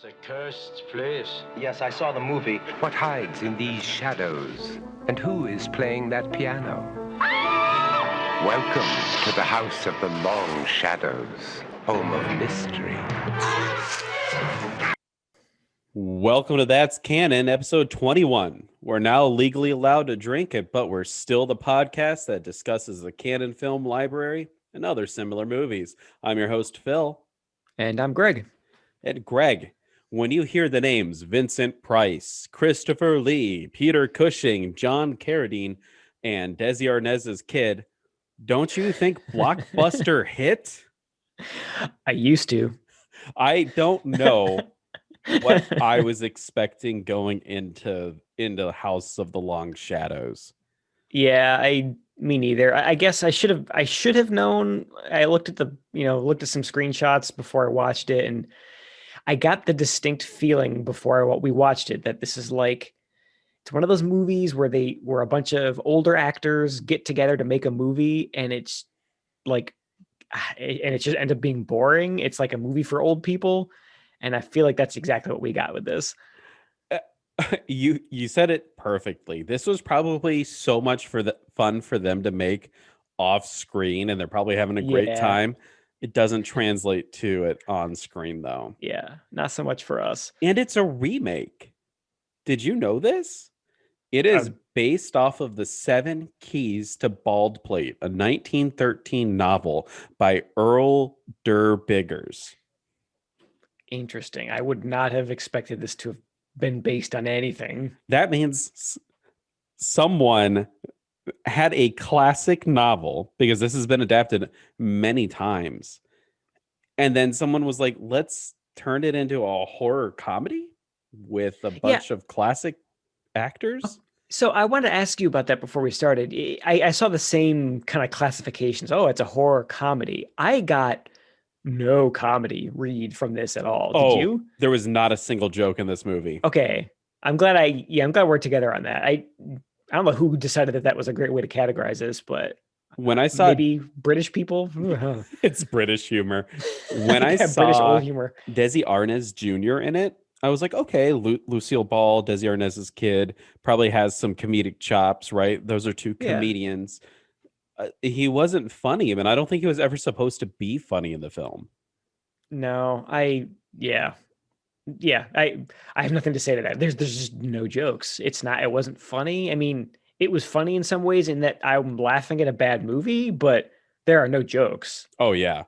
It's a cursed place. Yes, I saw the movie. What hides in these shadows? And who is playing that piano? Welcome to the House of the Long Shadows, home of mystery. Welcome to That's Canon, episode 21. We're now legally allowed to drink it, but we're still the podcast that discusses the canon film library and other similar movies. I'm your host, Phil. And I'm Greg. And Greg, when you hear the names Vincent Price, Christopher Lee, Peter Cushing, John Carradine, and Desi Arnaz's kid, don't you think blockbuster hit? I used to. I don't know what I was expecting going into House of the Long Shadows. Yeah, me neither. I guess I should have known. I looked at some screenshots before I watched it, and I got the distinct feeling before we watched it that this is like, it's one of those movies where a bunch of older actors get together to make a movie, and it's like, and it just ends up being boring. It's like a movie for old people. And I feel like that's exactly what we got with this. You said it perfectly. This was probably so much fun for them to make off screen, and they're probably having a great time. It doesn't translate to it on screen, though. Yeah, not so much for us. And it's a remake. Did you know this? It is based off of the 7 Keys to Baldplate, a 1913 novel by Earl Durr Biggers. Interesting. I would not have expected this to have been based on anything. That means someone had a classic novel, because this has been adapted many times. And then someone was like, let's turn it into a horror comedy with a bunch of classic actors. So I wanted to ask you about that before we started. I saw the same kind of classifications. Oh, it's a horror comedy. I got no comedy read from this at all. Did you? There was not a single joke in this movie. Okay. I'm glad we're together on that. I don't know who decided that was a great way to categorize this, but when I saw maybe British people, it's British humor. When I saw British old humor, Desi Arnaz Jr. in it, I was like, okay, Lucille Ball, Desi Arnaz's kid, probably has some comedic chops, right? Those are two comedians. He wasn't funny. I mean, I don't think he was ever supposed to be funny in the film. No, I have nothing to say to that. There's just no jokes. It wasn't funny. I mean, it was funny in some ways in that I'm laughing at a bad movie, but there are no jokes. Oh yeah.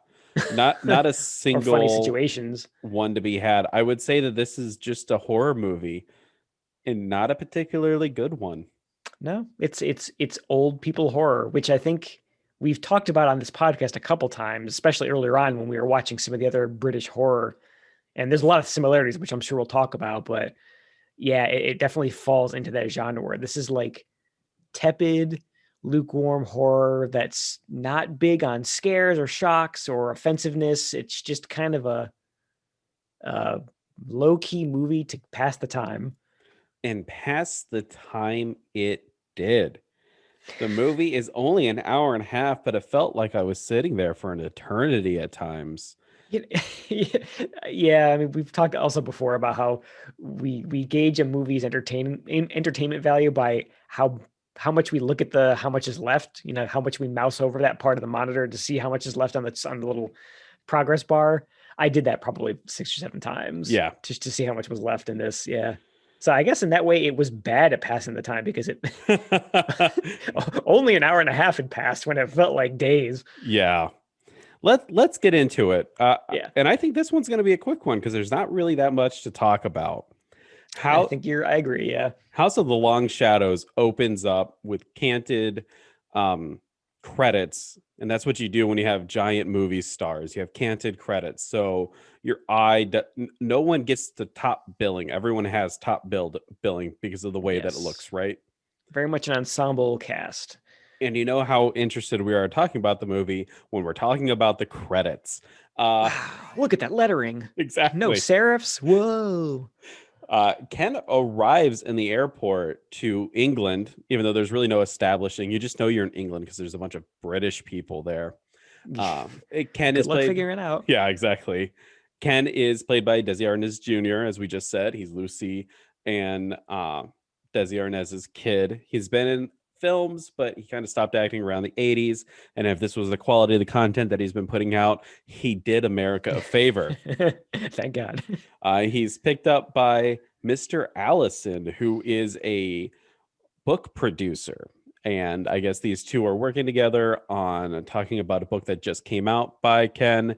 Not a single funny situations one to be had. I would say that this is just a horror movie and not a particularly good one. No, it's old people horror, which I think we've talked about on this podcast a couple times, especially earlier on when we were watching some of the other British horror. And there's a lot of similarities, which I'm sure we'll talk about. But yeah, it definitely falls into that genre where this is like tepid, lukewarm horror that's not big on scares or shocks or offensiveness. It's just kind of a low-key movie to pass the time. And pass the time it did. The movie is only an hour and a half, but it felt like I was sitting there for an eternity at times. Yeah, I mean, we've talked also before about how we gauge a movie's entertainment value by how much we look at how much is left, how much we mouse over that part of the monitor to see how much is left on the little progress bar. I did that probably 6 or 7 times. Yeah. Just to see how much was left in this. Yeah. So I guess in that way it was bad at passing the time because it only an hour and a half had passed when it felt like days. Yeah. Let's get into it. Yeah. And I think this one's going to be a quick one because there's not really that much to talk about. I agree. Yeah. House of the Long Shadows opens up with canted credits. And that's what you do when you have giant movie stars. You have canted credits. So no one gets the top billing. Everyone has top billing because of the way that it looks, right? Very much an ensemble cast. And you know how interested we are talking about the movie when we're talking about the credits. Wow, look at that lettering. Exactly. No serifs. Whoa. Ken arrives in the airport to England, even though there's really no establishing. You just know you're in England because there's a bunch of British people there. Ken is figuring it out. Yeah, exactly. Ken is played by Desi Arnaz Jr., as we just said. He's Lucy and Desi Arnaz's kid. He's been in films, but he kind of stopped acting around the 80s. And if this was the quality of the content that he's been putting out, he did America a favor. Thank God. He's picked up by Mr. Allison, who is a book producer. And I guess these two are working together on talking about a book that just came out by Ken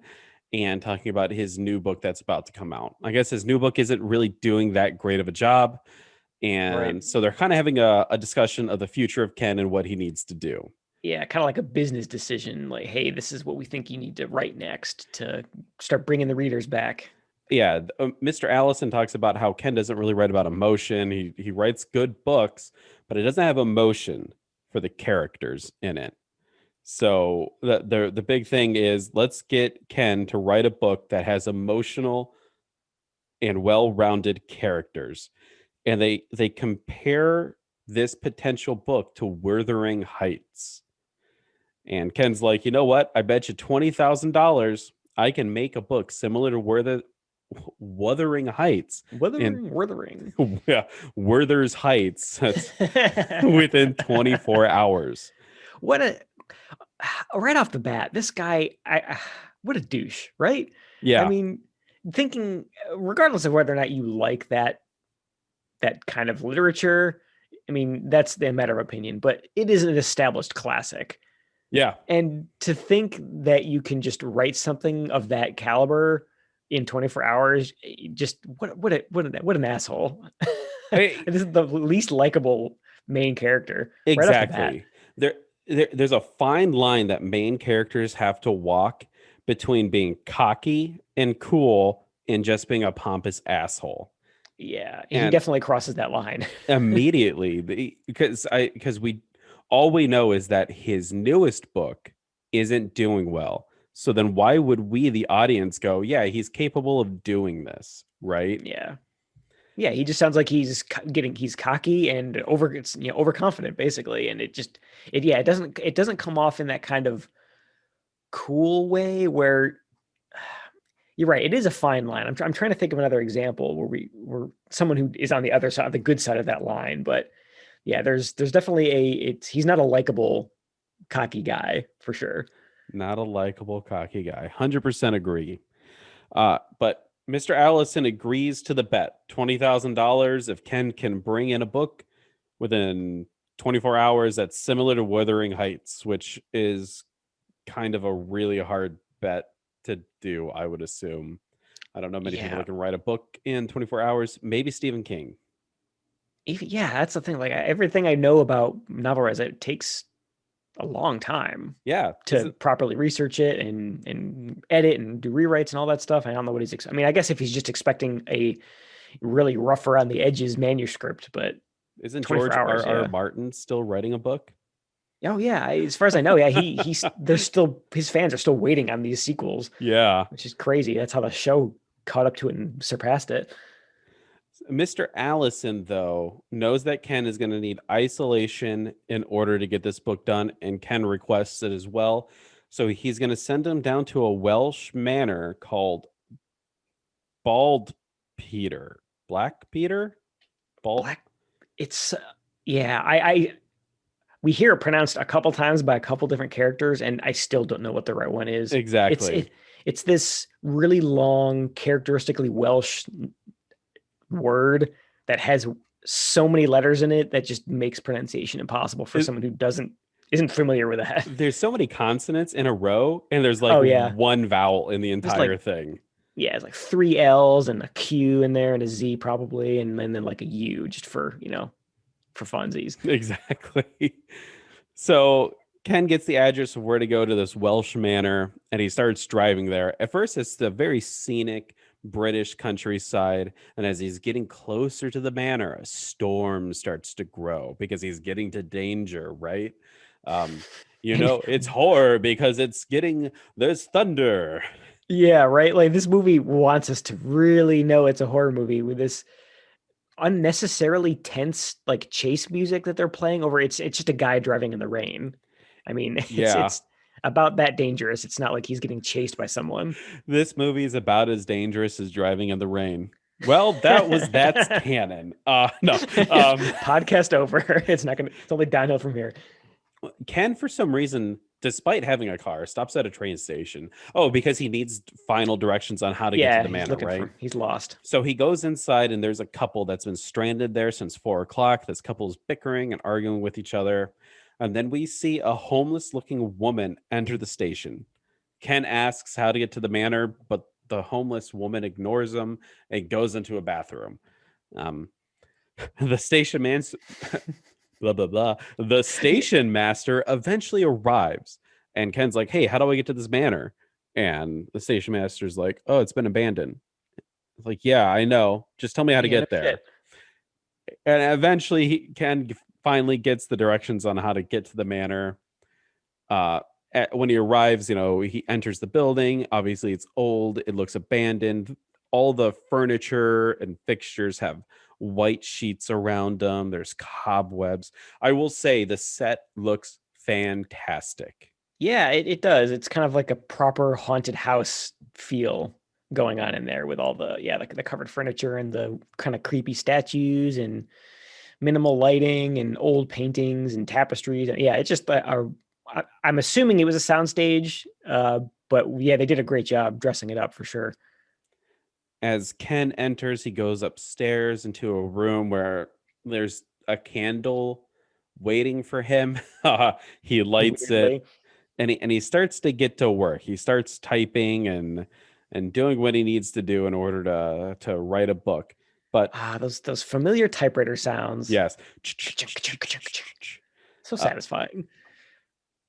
and talking about his new book that's about to come out. I guess his new book isn't really doing that great of a job. And so they're kind of having a discussion of the future of Ken and what he needs to do. Yeah, kind of like a business decision. Like, hey, this is what we think you need to write next to start bringing the readers back. Yeah, Mr. Allison talks about how Ken doesn't really write about emotion. He writes good books, but it doesn't have emotion for the characters in it. So the big thing is, let's get Ken to write a book that has emotional and well-rounded characters. And they compare this potential book to Wuthering Heights. And Ken's like, you know what? I bet you $20,000 I can make a book similar to Wuthering Heights. Wuthering. Yeah, Werther's Heights. That's within 24 hours. Right off the bat, this guy, what a douche, right? Yeah. I mean, thinking, regardless of whether or not you like that kind of literature, I mean, that's a matter of opinion, but it is an established classic. Yeah. And to think that you can just write something of that caliber in 24 hours, just what an asshole. This is the least likable main character. Exactly. Right off the bat. There's a fine line that main characters have to walk between being cocky and cool and just being a pompous asshole. Yeah, he definitely crosses that line immediately, because all we know is that his newest book isn't doing well. So then why would we, the audience, go, yeah, he's capable of doing this, right? Yeah. Yeah, he just sounds like he's cocky and overconfident, basically, and it doesn't come off in that kind of cool way where you're right. It is a fine line. I'm trying to think of another example where someone who is on the other side, the good side of that line. But yeah, there's definitely he's not a likable, cocky guy for sure. Not a likable, cocky guy. 100% agree. But Mr. Allison agrees to the bet. $20,000 if Ken can bring in a book within 24 hours that's similar to Wuthering Heights, which is kind of a really hard bet to do, I would assume. I don't know many people that can write a book in 24 hours. Maybe Stephen King. Yeah, that's the thing. Like, everything I know about novel writing, it takes a long time. Yeah, to properly research it and edit and do rewrites and all that stuff. I don't know what I mean, I guess if he's just expecting a really rough around the edges manuscript, but isn't George R.R. Martin still writing a book? Oh yeah, as far as I know, yeah, he's there's still, his fans are still waiting on these sequels. Yeah, which is crazy. That's how the show caught up to it and surpassed it. Mr. Allison, though, knows that Ken is going to need isolation in order to get this book done, and Ken requests it as well. So he's going to send him down to a Welsh manor called Bald Peter. Black Peter? Black. It's we hear it pronounced a couple times by a couple different characters, and I still don't know what the right one is. Exactly. It's this really long, characteristically Welsh word that has so many letters in it that just makes pronunciation impossible for someone who isn't familiar with that. There's so many consonants in a row, and there's like one vowel in the entire thing. Yeah, it's like 3 L's and a Q in there and a Z probably, and then like a U just for funsies. Exactly. So Ken gets the address of where to go to this Welsh manor, and he starts driving there. At first, it's the very scenic British countryside, and as he's getting closer to the manor, a storm starts to grow because he's getting to danger, right? It's horror because there's thunder. Yeah, right. Like, this movie wants us to really know it's a horror movie with this unnecessarily tense like chase music that they're playing over. It's just a guy driving in the rain. I mean, about that dangerous. It's not like he's getting chased by someone. This movie is about as dangerous as driving in the rain. Well, that's canon. No. Podcast over. It's only downhill from here. Ken, for some reason, despite having a car, stops at a train station. Oh, because he needs final directions on how to get to the manor, right? He's lost. So he goes inside, and there's a couple that's been stranded there since 4 o'clock. This couple's bickering and arguing with each other. And then we see a homeless-looking woman enter the station. Ken asks how to get to the manor, but the homeless woman ignores him and goes into a bathroom. The station man's blah blah blah. The station master eventually arrives, and Ken's like, "Hey, how do I get to this manor?" And the station master's like, "Oh, it's been abandoned." It's like, "Yeah, I know. Just tell me how to get there." And eventually, Ken finally gets the directions on how to get to the manor. When he arrives, he enters the building. Obviously, it's old. It looks abandoned. All the furniture and fixtures have white sheets around them. There's cobwebs. I will say the set looks fantastic. Yeah, it does. It's kind of like a proper haunted house feel going on in there with all the covered furniture and the kind of creepy statues and minimal lighting and old paintings and tapestries. And yeah, it's just I'm assuming it was a soundstage, but yeah, they did a great job dressing it up for sure. As Ken enters, he goes upstairs into a room where there's a candle waiting for him. He lights it, and he starts to get to work. He starts typing and doing what he needs to do in order to write a book. But those familiar typewriter sounds. Yes. So satisfying.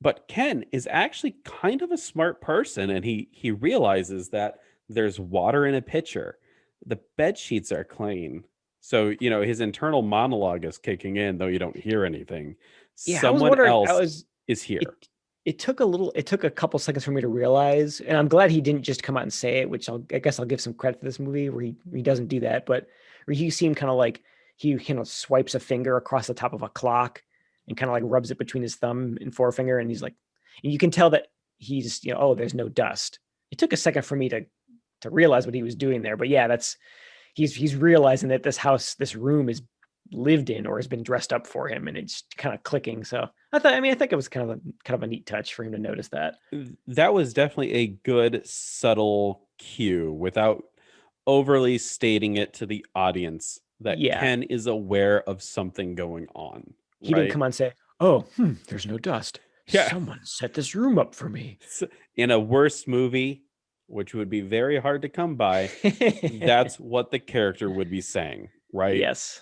But Ken is actually kind of a smart person, and he realizes that there's water in a pitcher. The bed sheets are clean. So, his internal monologue is kicking in, though you don't hear anything. Yeah, Someone else is here. It took a couple seconds for me to realize, and I'm glad he didn't just come out and say it, which I guess I'll give some credit to this movie where he doesn't do that, but where he seemed kind of like he swipes a finger across the top of a clock and kind of like rubs it between his thumb and forefinger. And he's like, and you can tell that he's, there's no dust. It took a second for me to realize what he was doing there. But yeah, he's realizing that this room is lived in or has been dressed up for him, and it's kind of clicking. So I think it was kind of a neat touch for him to notice that. That was definitely a good subtle cue without overly stating it to the audience that Ken is aware of something going on. He didn't come on and say, "Oh, there's no dust. Yeah. Someone set this room up for me." In a worse movie, which would be very hard to come by, that's what the character would be saying, right? Yes.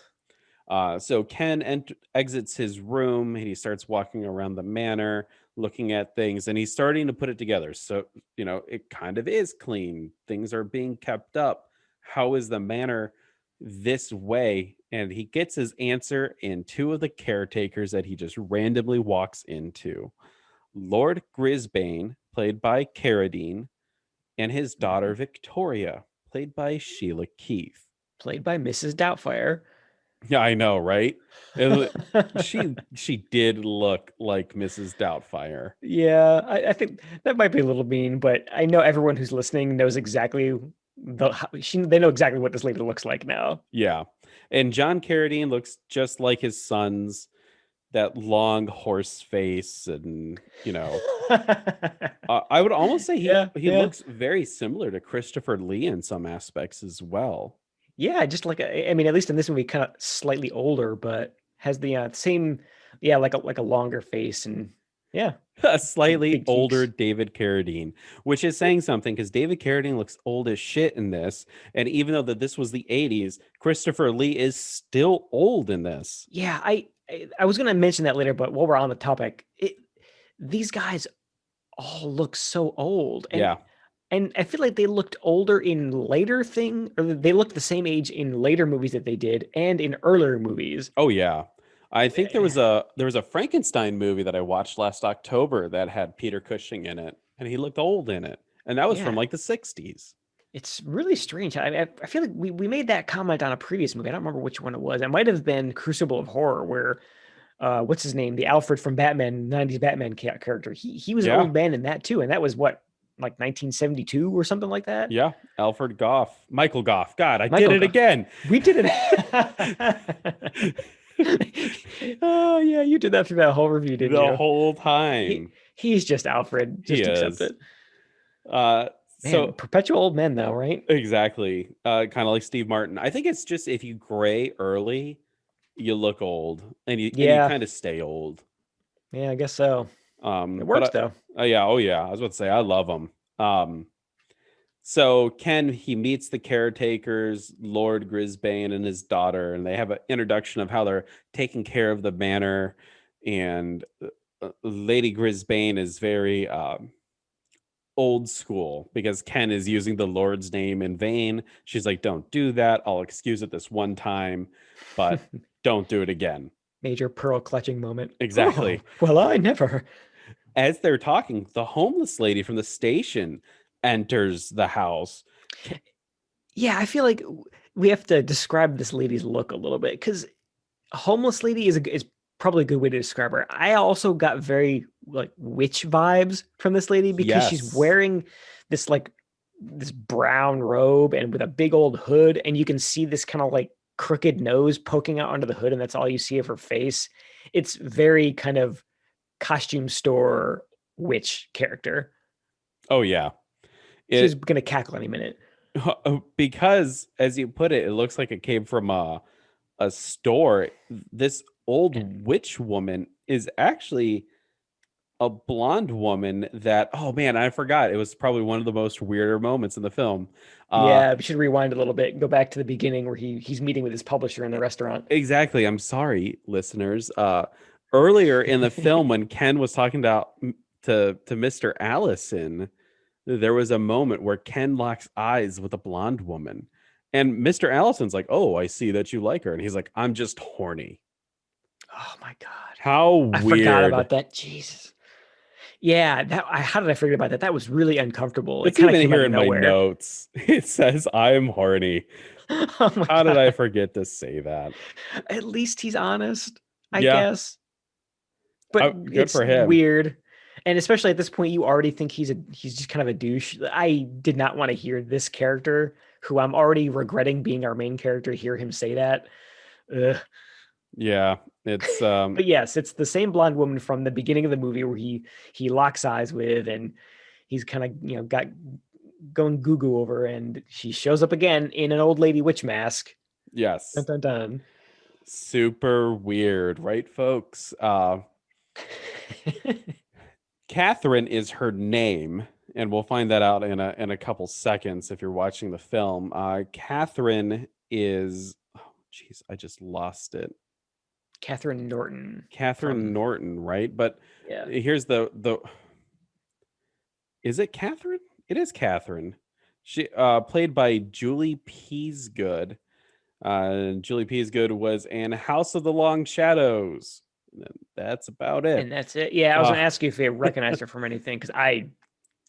So Ken exits his room, and he starts walking around the manor, looking at things, and he's starting to put it together. So, it kind of is clean. Things are being kept up. How is the manor this way? And he gets his answer in two of the caretakers that he just randomly walks into. Lord Grisbane, played by Carradine, and his daughter Victoria, played by Sheila Keith. Played by Mrs. Doubtfire. Yeah, I know, right? She did look like Mrs. Doubtfire. Yeah, I think that might be a little mean, but I know everyone who's listening knows exactly they know exactly what this lady looks like now. Yeah. And John Carradine looks just like his sons, that long horse face, and I would almost say he looks very similar to Christopher Lee in some aspects as well. Yeah, just like at least in this movie, kind of slightly older, but has the same, like a longer face, and a slightly older David Carradine, which is saying something because David Carradine looks old as shit in this, and even though that this was the 80s, Christopher Lee is still old in this. Yeah, I was going to mention that later, but while we're on the topic, these guys all look so old. And, and I feel like they looked older in later or they looked the same age in later movies that they did and in earlier movies. Oh yeah. I think there was a Frankenstein movie that I watched last October that had Peter Cushing in it, and he looked old in it. And that was from like the 60s. It's really strange. I feel like we made that comment on a previous movie. I don't remember which one it was. It might have been Crucible of Horror, where what's his name? The Alfred from Batman, 90s Batman character. He was an Yeah. old man in that too. And that was what, like 1972 or something like that? Yeah, Alfred Goff, Michael Goff. God, I Michael did it Goff. again. We did it. Oh yeah, you did that through that whole review, didn't The you? whole time. He's just Alfred. Just He accept is. it. Man, Man, perpetual old men though, right? exactly. Kind of like Steve Martin. I think it's just if you gray early, you look old, and you Yeah. kind of stay old. Yeah, I guess so. It But works though. yeah, oh yeah. I was about to say I love him. So Ken, he meets the caretakers, Lord Grisbane and his daughter, and they have an introduction of how they're taking care of the manor. And Lady Grisbane is very old school because Ken is using the Lord's name in vain. She's like, "Don't do that. I'll excuse it this one time, but don't do it again." Major pearl clutching moment. Exactly. Oh, well, I never. As they're talking, the homeless lady from the station enters the house. Yeah, I feel like we have to describe this lady's look a little bit because homeless lady is probably a good way to describe her. I also got very like witch vibes from this lady because she's Yes. wearing this like this brown robe and with a big old hood, and you can see this kind of like crooked nose poking out under the hood, and that's all you see of her face. It's very kind of costume store witch character. Oh yeah. She's gonna cackle any minute. Because as you put it, it looks like it came from a store. This old witch woman is actually a blonde woman that, oh man, I forgot. It was probably one of the most weirder moments in the film. Yeah, we should rewind a little bit and go back to the beginning where he's meeting with his publisher in the restaurant. Exactly. I'm sorry, listeners. Earlier in the film, when Ken was talking to Mr. Allison, there was a moment where Ken locks eyes with a blonde woman, and Mr. Allison's like, "Oh, I see that you like her," and he's like, "I'm just horny." Oh my god, How I weird! forgot about that. Jesus. Yeah, how did I forget about that? That was really uncomfortable. It's It kind of even came out here of in my nowhere. notes. It says, "I'm horny." Oh my How did God. I forget to say that? At least he's honest, I Yeah. guess. But Good it's for him. weird. And especially at this point, you already think he's just kind of a douche. I did not want to hear this character, who I'm already regretting being our main character, hear him say that. Ugh. Yeah, it's But yes, it's the same blonde woman from the beginning of the movie where he locks eyes with, and he's kind of got going goo over, and she shows up again in an old lady witch mask. yes, Dun, dun, dun. super weird, right, folks? Catherine is her name, and we'll find that out in a couple seconds if you're watching the film. Catherine is, oh jeez, I just lost it. Catherine Norton. Catherine Norton, right? But Yeah. here's the is it Catherine? It is Catherine. She played by Julie Peasgood. Julie Peasgood was in House of the Long Shadows. That's about it. And that's it. Yeah, I was going to ask you if you recognized her from anything, because I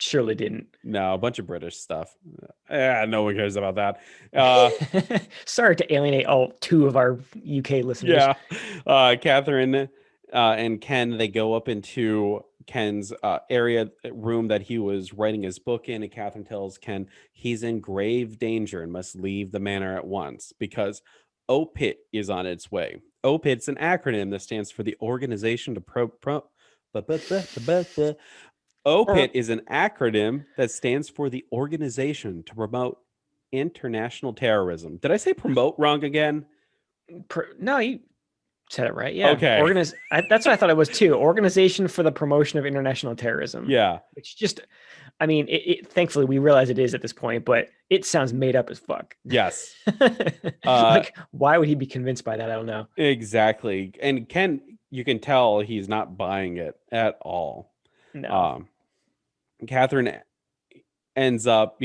surely didn't. No, a bunch of British stuff. No one cares about that. Sorry to alienate all two of our UK listeners. Yeah. Catherine and Ken, they go up into Ken's room that he was writing his book in, and Catherine tells Ken he's in grave danger and must leave the manor at once because OPIT is on its way. OPIT's an acronym that stands for the Organization to OPIT is an acronym that stands for the Organization to Promote International Terrorism. Did I say promote wrong again? No, you said it right. Yeah. Okay. That's what I thought it was too. Organization for the Promotion of International Terrorism. Yeah. Which just, I mean, thankfully we realize it is at this point, but it sounds made up as fuck. Yes. Like, why would he be convinced by that? I don't know. Exactly. And Ken, you can tell he's not buying it at all. No. Catherine ends up,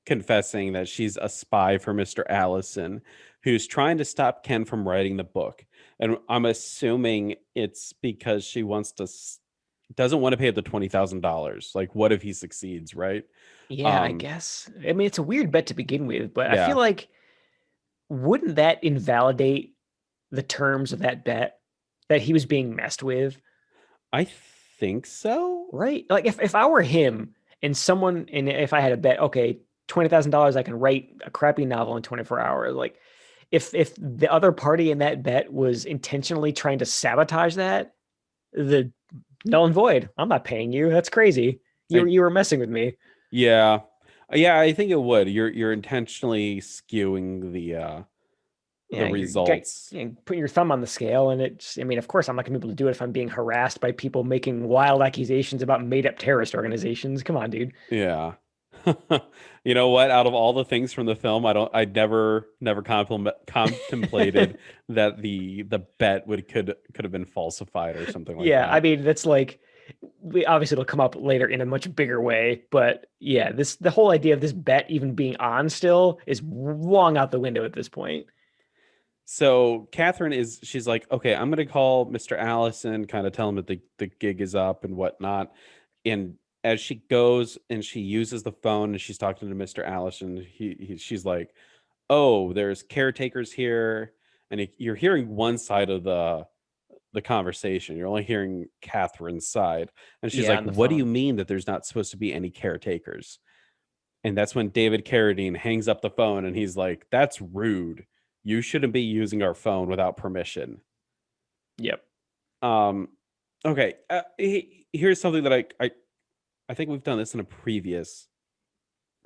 confessing that she's a spy for Mr. Allison, who's trying to stop Ken from writing the book. And I'm assuming it's because she doesn't want to pay up the $20,000. Like, what if he succeeds, right? Yeah, I guess. I mean, it's a weird bet to begin with, but I feel like, wouldn't that invalidate the terms of that bet? that he was being messed with? I think so. Right? Like if I were him and if I had a bet, okay, $20,000, I can write a crappy novel in 24 hours. Like if the other party in that bet was intentionally trying to sabotage that, the null and void. I'm not paying you. That's crazy. I, You were messing with me. yeah. Yeah, I think it would. You're intentionally skewing the Yeah, results. you're putting your thumb on the scale, and I mean, of course, I'm not gonna be able to do it if I'm being harassed by people making wild accusations about made up terrorist organizations. Come on, dude. Yeah. You know what? Out of all the things from the film, I never contemplated that the bet could have been falsified or something like Yeah, I that. mean, that's like, we obviously it'll come up later in a much bigger way, but yeah, the whole idea of this bet even being on still is long out the window at this point. So she's like, okay, I'm gonna call Mr. Allison, kind of tell him that the gig is up and whatnot. And as she goes and she uses the phone and she's talking to Mr. Allison, she's like, oh, there's caretakers here, and you're hearing one side of the conversation. You're only hearing Catherine's side, and she's Yeah, like, on the what do you phone. mean that there's not supposed to be any caretakers? And that's when David Carradine hangs up the phone and he's like, that's rude. You shouldn't be using our phone without permission. Yep. Um, okay. Here's something that I think we've done this in a previous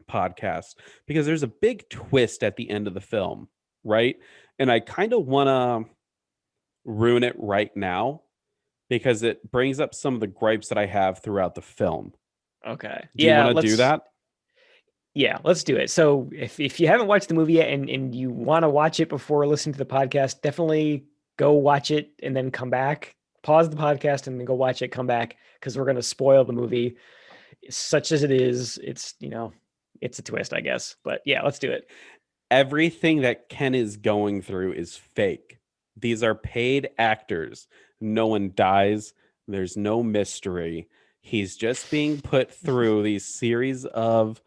podcast because there's a big twist at the end of the film, right? And I kind of want to ruin it right now because it brings up some of the gripes that I have throughout the film. Okay. Do you want to do that? Yeah, let's do it. So if you haven't watched the movie yet and you want to watch it before listening to the podcast, definitely go watch it and then come back. Pause the podcast and then go watch it, come back, because we're going to spoil the movie. Such as it is, it's a twist, I guess. But yeah, let's do it. Everything that Ken is going through is fake. These are paid actors. No one dies. There's no mystery. He's just being put through these series of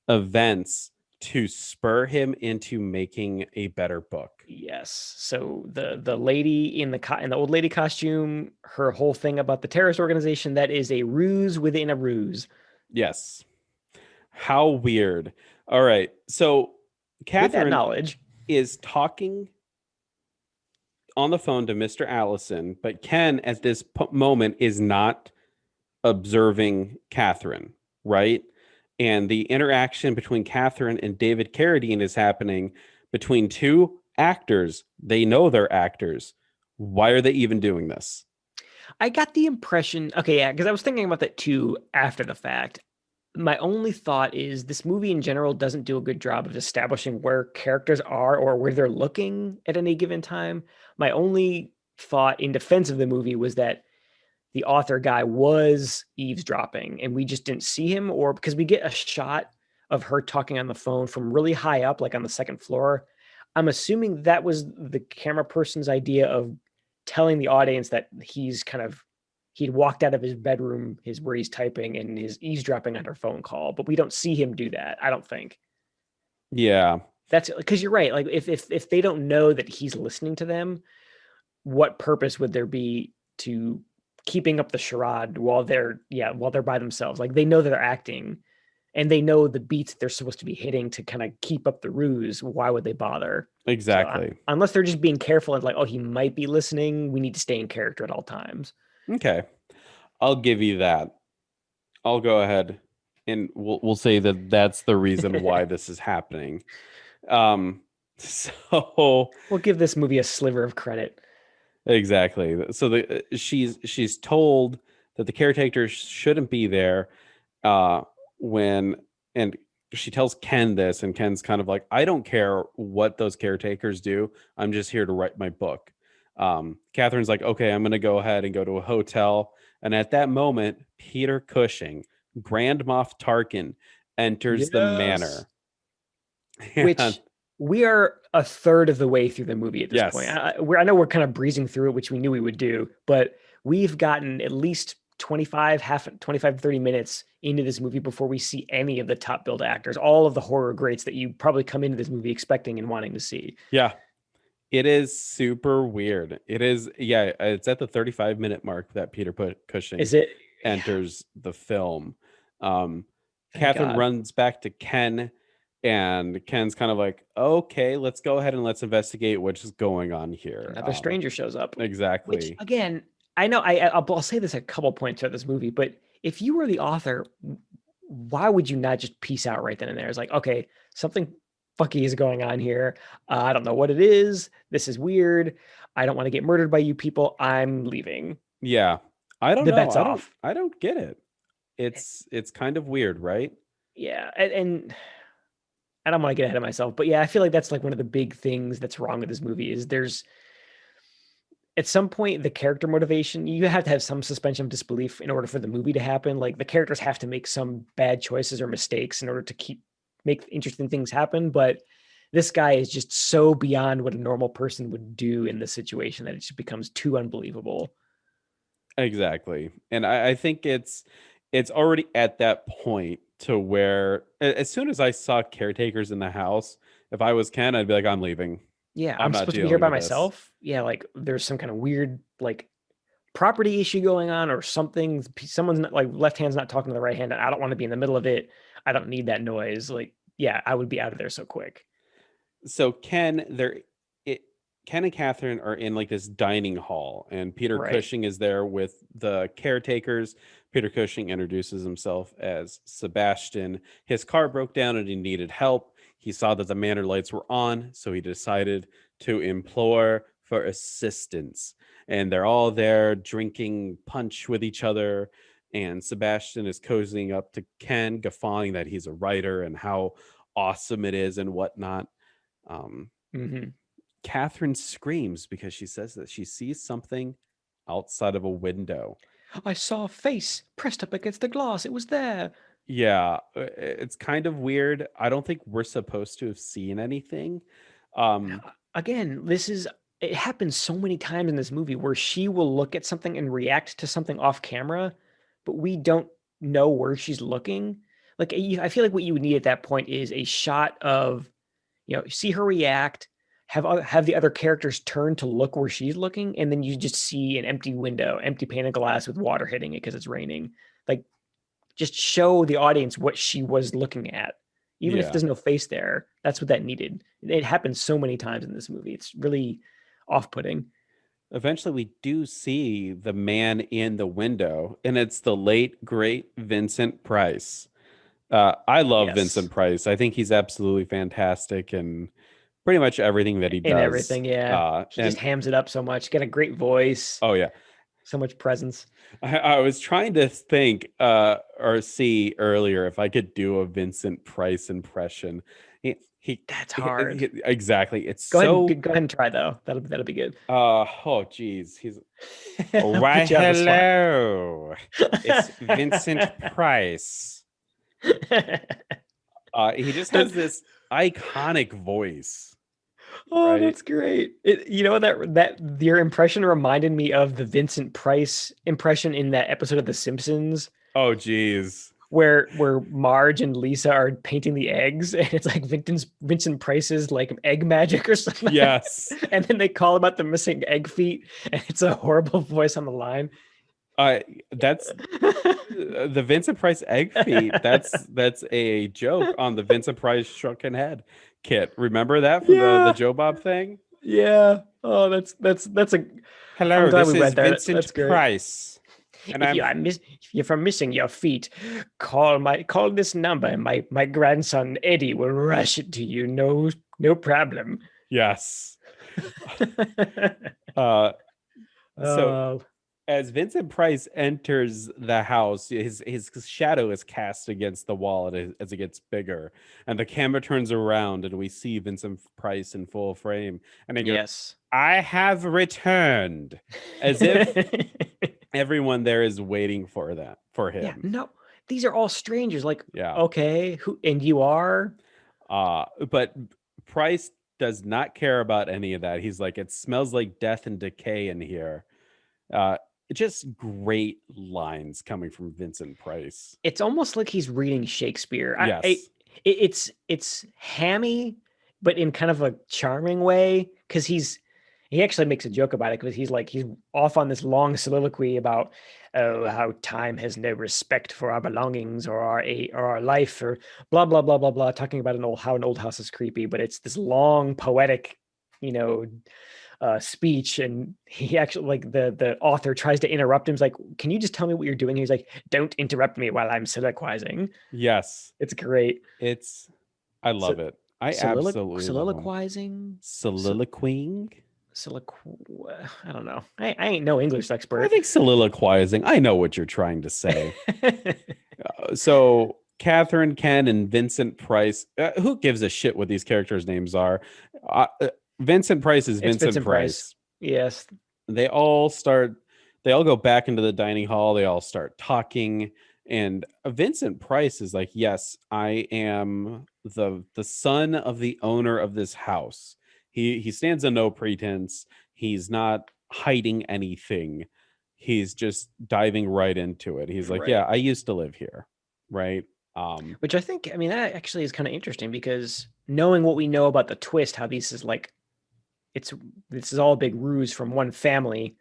events to spur him into making a better book. Yes. So the lady in the old lady costume, her whole thing about the terrorist organization, that is a ruse within a ruse. Yes. How weird. All right. So With that Catherine knowledge, is talking on the phone to Mr. Allison, but Ken at this moment is not observing Catherine, right? And the interaction between Catherine and David Carradine is happening between two actors. They know they're actors. Why are they even doing this? I got the impression, okay, yeah, because I was thinking about that too after the fact. My only thought is this movie in general doesn't do a good job of establishing where characters are or where they're looking at any given time. My only thought in defense of the movie was that the author guy was eavesdropping and we just didn't see him, or because we get a shot of her talking on the phone from really high up, like on the second floor. I'm assuming that was the camera person's idea of telling the audience that he'd walked out of his bedroom, where he's typing, and is eavesdropping on her phone call, but we don't see him do that. I don't think. Yeah. That's because you're right. Like if they don't know that he's listening to them, what purpose would there be to keeping up the charade while they're by themselves? Like they know that they're acting and they know the beats they're supposed to be hitting to kind of keep up the ruse. Why would they bother? Exactly. So, unless they're just being careful and like, oh, he might be listening, we need to stay in character at all times. Okay. I'll give you that. I'll go ahead and we'll say that that's the reason why this is happening. So We'll give this movie a sliver of credit. exactly. So she's told that the caretakers shouldn't be there when and she tells Ken this, and Ken's kind of like, I don't care what those caretakers do. I'm just here to write my book. Catherine's like, okay, I'm going to go ahead and go to a hotel. And at that moment, Peter Cushing, Grand Moff Tarkin, enters the manor. Which we are a third of the way through the movie at this point. I know we're kind of breezing through it, which we knew we would do, but we've gotten at least 25 to 30 minutes into this movie before we see any of the top billed actors, all of the horror greats that you probably come into this movie expecting and wanting to see. Yeah. It is super weird. It is, yeah, it's at the 35-minute mark that Cushing Is it? Yeah, enters the film. Um, thank Catherine God. runs back to Ken, and Ken's kind of like, okay, let's go ahead and let's investigate what's going on here. Another stranger shows up. Which Exactly. again, I know I'll say this a couple points throughout this movie, but if you were the author, why would you not just peace out right then and there? It's like, okay, something funky is going on here. I don't know what it is. This is weird. I don't want to get murdered by you people. I'm leaving. Yeah. I don't The know. bet's off. I don't get it. It's kind of weird, right? Yeah, and I don't want to get ahead of myself, but yeah, I feel like that's like one of the big things that's wrong with this movie is there's at some point the character motivation, you have to have some suspension of disbelief in order for the movie to happen. Like the characters have to make some bad choices or mistakes in order to make interesting things happen, but this guy is just so beyond what a normal person would do in this situation that it just becomes too unbelievable. Exactly. And I think it's already at that point to where as soon as I saw caretakers in the house, if I was Ken, I'd be like, I'm leaving. Yeah, I'm I'm not supposed to be here dealing by with this. myself. Yeah, like there's some kind of weird like property issue going on or something. Someone's not, like left hand's not talking to the right hand. I don't want to be in the middle of it. I don't need that noise. Like, yeah, I would be out of there so quick. So it, Ken and Catherine are in like this dining hall, and Peter Right. Cushing is there with the caretakers. Peter Cushing introduces himself as Sebastian. His car broke down and he needed help. He saw that the manor lights were on, so he decided to implore for assistance. And they're all there drinking punch with each other. And Sebastian is cozying up to Ken, guffawing that he's a writer and how awesome it is and whatnot. Um, Hmm. Catherine screams because she says that she sees something outside of a window. I saw a face pressed up against the glass. It was there. Yeah, it's kind of weird. I don't think we're supposed to have seen anything. Um, Again, it happens so many times in this movie where she will look at something and react to something off camera, but we don't know where she's looking. Like I feel like what you would need at that point is a shot of, see her react, have the other characters turn to look where she's looking, and then you just see an empty window, empty pane of glass with water hitting it because it's raining. Like just show the audience what she was looking at. Even if yeah. there's no face there, that's what that needed. It happens so many times in this movie. It's really off-putting. Eventually, we do see the man in the window, and it's the late great Vincent Price. I love Yes. Vincent Price. I think he's absolutely fantastic and pretty much everything that he In does. everything, yeah. He just And hams it up so much. Got a great voice, oh yeah, so much presence. I was trying to think or see earlier if I could do a Vincent Price impression. That's hard. Exactly. It's Go ahead and so go ahead and try though. That'll be good. oh geez. He's I'll why put you on the spot. hello. It's Vincent Price. He just has this iconic voice, Oh, right? that's great. You know that your impression reminded me of the Vincent Price impression in that episode of The Simpsons Oh geez. where Marge and Lisa are painting the eggs, and it's like Vincent Price's like egg magic or something. Yes. And then they call about the missing egg feet, and it's a horrible voice on the line. That's the Vincent Price egg feet. That's a joke on the Vincent Price shrunken head kit. Remember that from the Yeah, Joe Bob thing? yeah. Oh, that's a. I'm Hello, glad this we is read that. That's Vincent great. Price, and If you're from missing your feet, call this number, and my grandson Eddie will rush it to you. No problem. yes. Uh, so Oh, as Vincent Price enters the house, his shadow is cast against the wall as it gets bigger, and the camera turns around, and we see Vincent Price in full frame, and he goes, yes. "I have returned," as if everyone there is waiting for Yeah, him. no, these are all strangers. Like, Yeah. okay, who and you are? But Price does not care about any of that. He's like, it smells like death and decay in here. Uh, just great lines coming from Vincent Price. It's almost like he's reading Shakespeare. Yes. It's hammy, but in kind of a charming way. because he actually makes a joke about it because he's off on this long soliloquy about how time has no respect for our belongings or our life or blah blah blah blah blah, talking about how an old house is creepy, but it's this long poetic, you know, speech, and he actually like the author tries to interrupt him. He's like, "Can you just tell me what you're doing?" He's like, "Don't interrupt me while I'm soliloquizing." Yes. It's great. I love it. I absolutely love him. Soliloquizing, Soliloquying? I don't know. I ain't no English expert. I think soliloquizing. I know what you're trying to say. So Catherine, Ken, and Vincent Price. Who gives a shit what these characters' names are? Vincent Price is Vincent Price. Yes. They all go back into the dining hall. They all start talking. And Vincent Price is like, yes, I am the son of the owner of this house. He stands on no pretense. He's not hiding anything. He's just diving right into it. He's like, Right. yeah, I used to live here. Right. Which I think, I mean, that actually is kind of interesting because knowing what we know about the twist, how this is like, this is all a big ruse from one family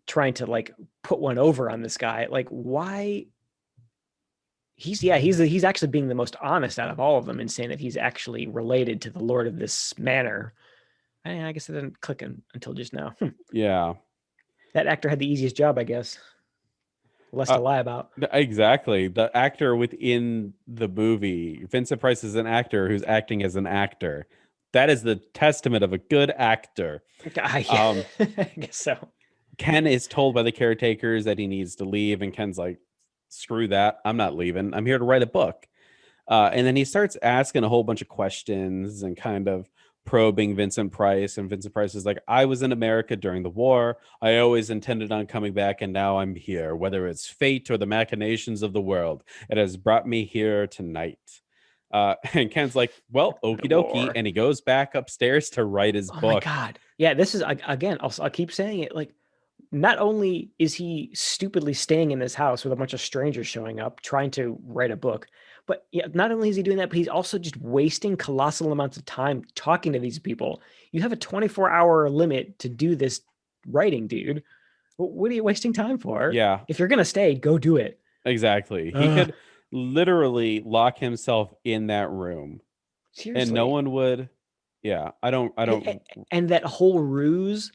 trying to like put one over on this guy. Like, why? He's actually being the most honest out of all of them and saying that he's actually related to the lord of this manor. I guess it didn't click until just now. Yeah. That actor had the easiest job, I guess. Less to lie about. Exactly. The actor within the movie, Vincent Price is an actor who's acting as an actor. That is the testament of a good actor. Yeah, I guess so. Ken is told by the caretakers that he needs to leave, and Ken's like, screw that. I'm not leaving. I'm here to write a book. And then he starts asking a whole bunch of questions and kind of probing Vincent Price. And Vincent Price is like, I was in America during the war. I always intended on coming back, and now I'm here. Whether it's fate or the machinations of the world, it has brought me here tonight. And Ken's like, well, okie dokie. And he goes back upstairs to write his book. Oh my God. Yeah, this is, again, I'll keep saying it. Like, not only is he stupidly staying in this house with a bunch of strangers showing up, trying to write a book, but yeah, not only is he doing that, but he's also just wasting colossal amounts of time talking to these people. You have a 24-hour limit to do this writing, dude. What are you wasting time for? Yeah. If you're going to stay, go do it. Exactly. He could literally lock himself in that room. Seriously. And no one would. Yeah. I don't. And that whole ruse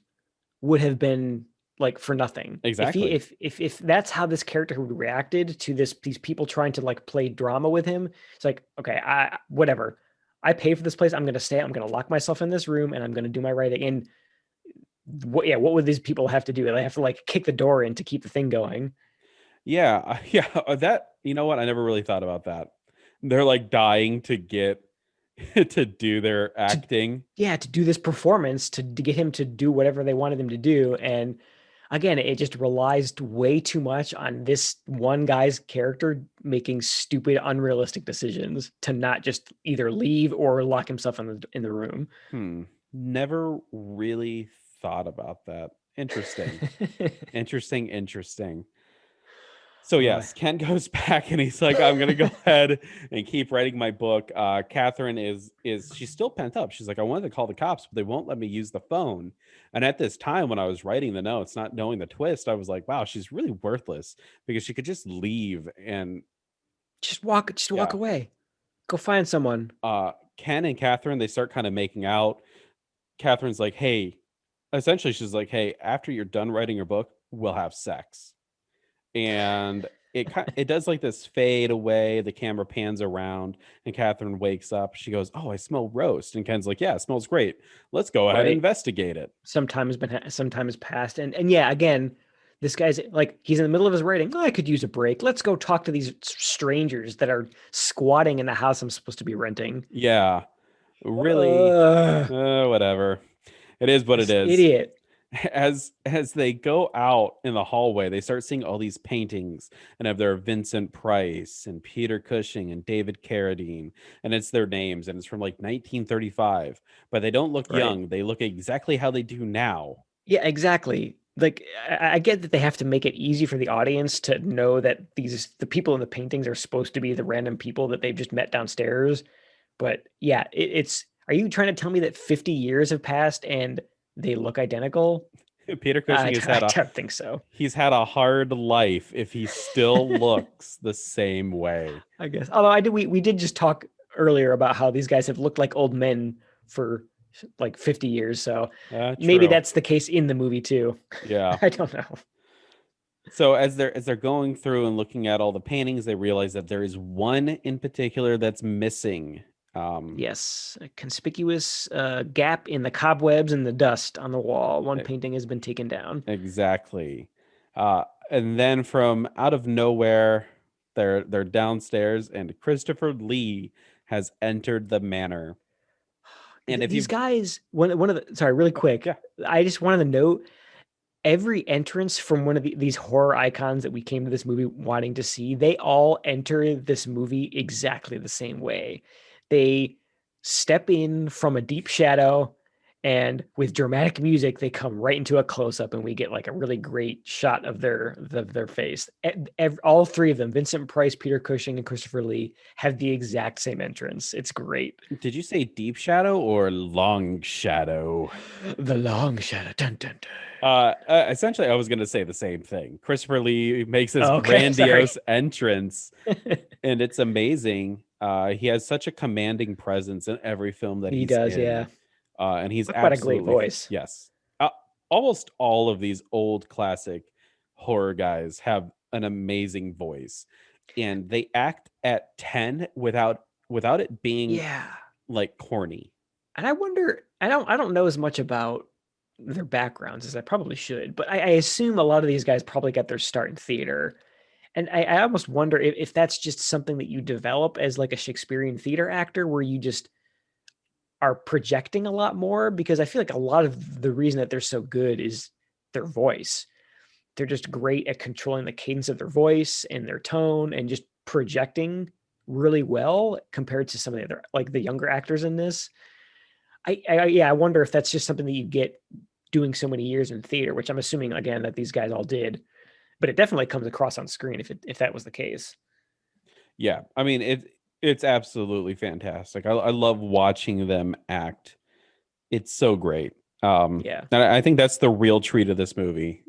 would have been like for nothing. Exactly. If that's how this character would reacted to these people trying to like play drama with him, it's like, okay, whatever. I pay for this place. I'm going to stay. I'm going to lock myself in this room and I'm going to do my writing. And what would these people have to do? They have to like kick the door in to keep the thing going. Yeah. Yeah. That, you know what? I never really thought about that. They're like dying to get to do their acting. To do this performance, to get him to do whatever they wanted him to do. And again, it just relies way too much on this one guy's character making stupid, unrealistic decisions to not just either leave or lock himself in the room. Never really thought about that. Interesting. Interesting. So yes, Ken goes back and he's like, I'm going to go ahead and keep writing my book. Catherine she's still pent up. She's like, I wanted to call the cops, but they won't let me use the phone. And at this time, when I was writing the notes, not knowing the twist, I was like, wow, she's really worthless because she could just leave and just walk away. Go find someone. Ken and Catherine, they start kind of making out. Catherine's like, hey, essentially she's like, hey, after you're done writing your book, we'll have sex. And it does like this fade away. The camera pans around and Catherine wakes up. She goes, oh, I smell roast. And Ken's like, yeah, it smells great. Let's go ahead and investigate it. Some time has passed. And yeah, again, this guy's like, he's in the middle of his writing. Oh, I could use a break. Let's go talk to these strangers that are squatting in the house I'm supposed to be renting. Yeah, really. Whatever. It is what it is. Idiot. As they go out in the hallway, they start seeing all these paintings and of their Vincent Price and Peter Cushing and David Carradine, and it's their names, and it's from like 1935, but they don't look young. They look exactly how they do now. Yeah, exactly. Like, I get that they have to make it easy for the audience to know that the people in the paintings are supposed to be the random people that they've just met downstairs. But yeah, Are you trying to tell me that 50 years have passed and they look identical? Peter Cushing I don't think so. he's had a hard life if he still looks the same way. I guess. Although we did just talk earlier about how these guys have looked like old men for like 50 years. So maybe True. that's the case in the movie too. Yeah. I don't know. So as they're going through and looking at all the paintings, they realize that there is one in particular that's missing. Yes, a conspicuous gap in the cobwebs and the dust on the wall. One painting has been taken down. Exactly. And then from out of nowhere, they're downstairs, and Christopher Lee has entered the manor. And if These you guys, one of the sorry, really quick, yeah. I just wanted to note every entrance from one of these horror icons that we came to this movie wanting to see, they all enter this movie exactly the same way. They step in from a deep shadow, and with dramatic music, they come right into a close up, and we get like a really great shot of their face. All three of them, Vincent Price, Peter Cushing, and Christopher Lee, have the exact same entrance. It's great. Did you say deep shadow or long shadow? The long shadow. Dun, dun, dun. Essentially, I was going to say the same thing. Christopher Lee makes his Okay, grandiose entrance, and it's amazing. He has such a commanding presence in every film that He he's does, in. yeah. And he's Talk about a great absolutely voice. yes. Almost all of these old classic horror guys have an amazing voice, and they act at 10 without it being Yeah. like corny. And I wonder, I don't know as much about their backgrounds as I probably should, but I assume a lot of these guys probably got their start in theater. And I almost wonder if that's just something that you develop as like a Shakespearean theater actor where you just are projecting a lot more, because I feel like a lot of the reason that they're so good is their voice. They're just great at controlling the cadence of their voice and their tone and just projecting really well compared to some of the other, like the younger actors in this. I wonder if that's just something that you get doing so many years in theater, which I'm assuming again that these guys all did, but it definitely comes across on screen if that was the case. Yeah, I mean it's absolutely fantastic. I love watching them act. It's so great. Yeah. And I think that's the real treat of this movie.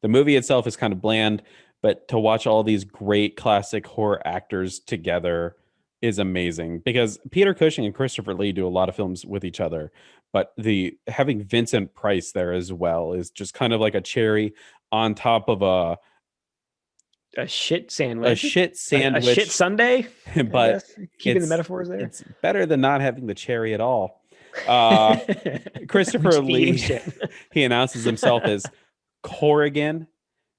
The movie itself is kind of bland, but to watch all these great classic horror actors together is amazing, because Peter Cushing and Christopher Lee do a lot of films with each other, but the having Vincent Price there as well is just kind of like a cherry on top of A shit sandwich. a shit sandwich. A shit sundae. But keeping the metaphors there. It's better than not having the cherry at all. Christopher Lee, he announces himself as Corrigan,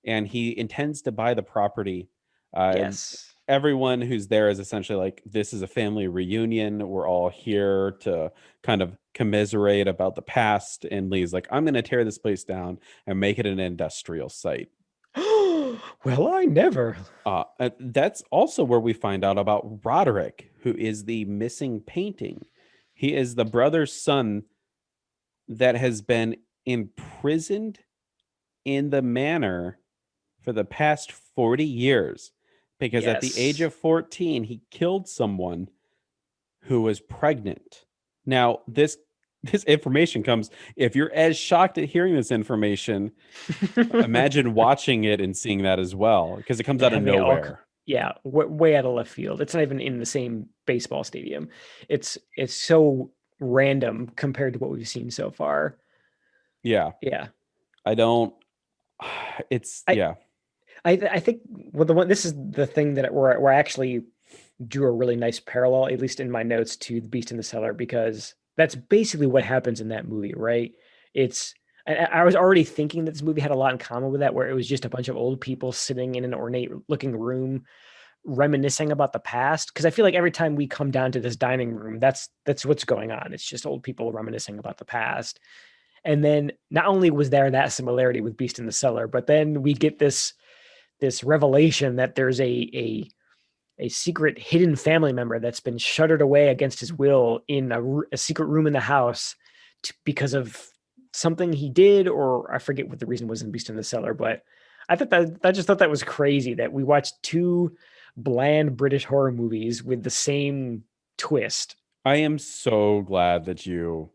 and he intends to buy the property. Yes. Everyone who's there is essentially like, this is a family reunion. We're all here to kind of commiserate about the past. And Lee's like, I'm going to tear this place down and make it an industrial site. Well, I never. That's also where we find out about Roderick, who is the missing painting. He is the brother's son that has been imprisoned in the manor for the past 40 years because at the age of 14, he killed someone who was pregnant. Now, this information comes, if you're as shocked at hearing this information, imagine watching it and seeing that as well, because it comes out of nowhere. Way out of left field. It's not even in the same baseball stadium. It's so random compared to what we've seen so far. Yeah. I think this is the thing that where I actually drew a really nice parallel, at least in my notes, to The Beast in the Cellar, because that's basically what happens in that movie, right? I was already thinking that this movie had a lot in common with that, where it was just a bunch of old people sitting in an ornate looking room reminiscing about the past. Because I feel like every time we come down to this dining room, that's what's going on. It's just old people reminiscing about the past. And then not only was there that similarity with Beast in the Cellar, but then we get this revelation that there's a secret hidden family member that's been shuttered away against his will in a secret room in the house because of something he did, or I forget what the reason was in Beast in the Cellar. But I just thought that was crazy that we watched two bland British horror movies with the same twist. I am so glad that you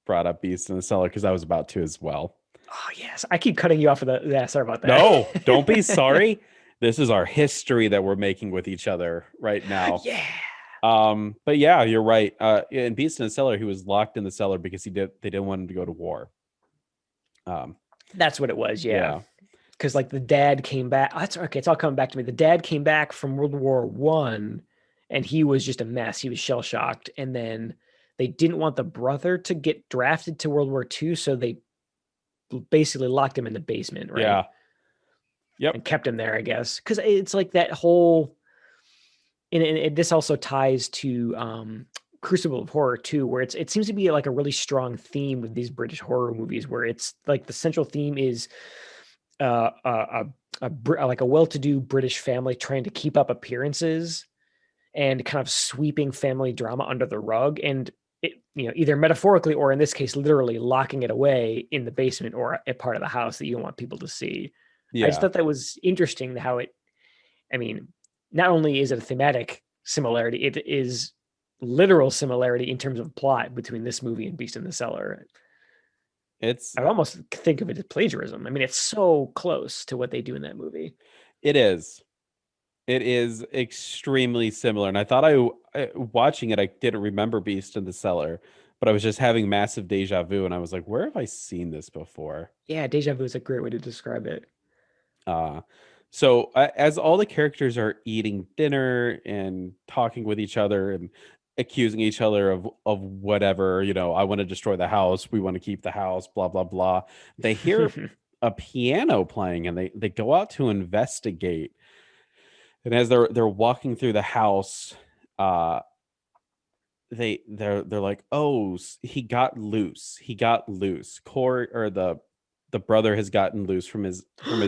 brought up Beast in the Cellar because I was about to as well. Oh yes, I keep cutting you off of the. Yeah, sorry about No, don't be that. sorry. This is our history that we're making with each other right now. Yeah, But yeah, you're right. In Beast in the Cellar, he was locked in the cellar because they didn't want him to go to war. Um, that's what it was. Yeah, yeah, because like the dad came back. That's okay. It's all coming back to me. The dad came back from World War I, and he was just a mess. He was shell shocked, and then they didn't want the brother to get drafted to World War II, so they basically locked him in the basement, right? yeah, yep, And kept him there, I guess, because it's like that whole. And this also ties to Crucible of Horror too, where it seems to be like a really strong theme with these British horror movies, where it's like the central theme is uh, a, like a well-to-do British family trying to keep up appearances and kind of sweeping family drama under the rug, and either metaphorically or in this case literally locking it away in the basement or a part of the house that you don't want people to see. I just yeah. thought that was interesting how it. I mean, not only is it a thematic similarity, it is literal similarity in terms of plot between this movie and Beast in the Cellar. It's I almost think of it as plagiarism. I mean, it's so close to what they do in that movie. it is. It is extremely similar. And I thought watching it, I didn't remember Beast in the Cellar, but I was just having massive deja vu. And I was like, where have I seen this before? Yeah, deja vu is a great way to describe it. Uh, so as all the characters are eating dinner and talking with each other and accusing each other of whatever, I want to destroy the house, we want to keep the house, blah blah blah. They hear a piano playing and they go out to investigate. And as they're walking through the house, uh they're like, "Oh, he got loose. He got loose. Core or the brother has gotten loose from his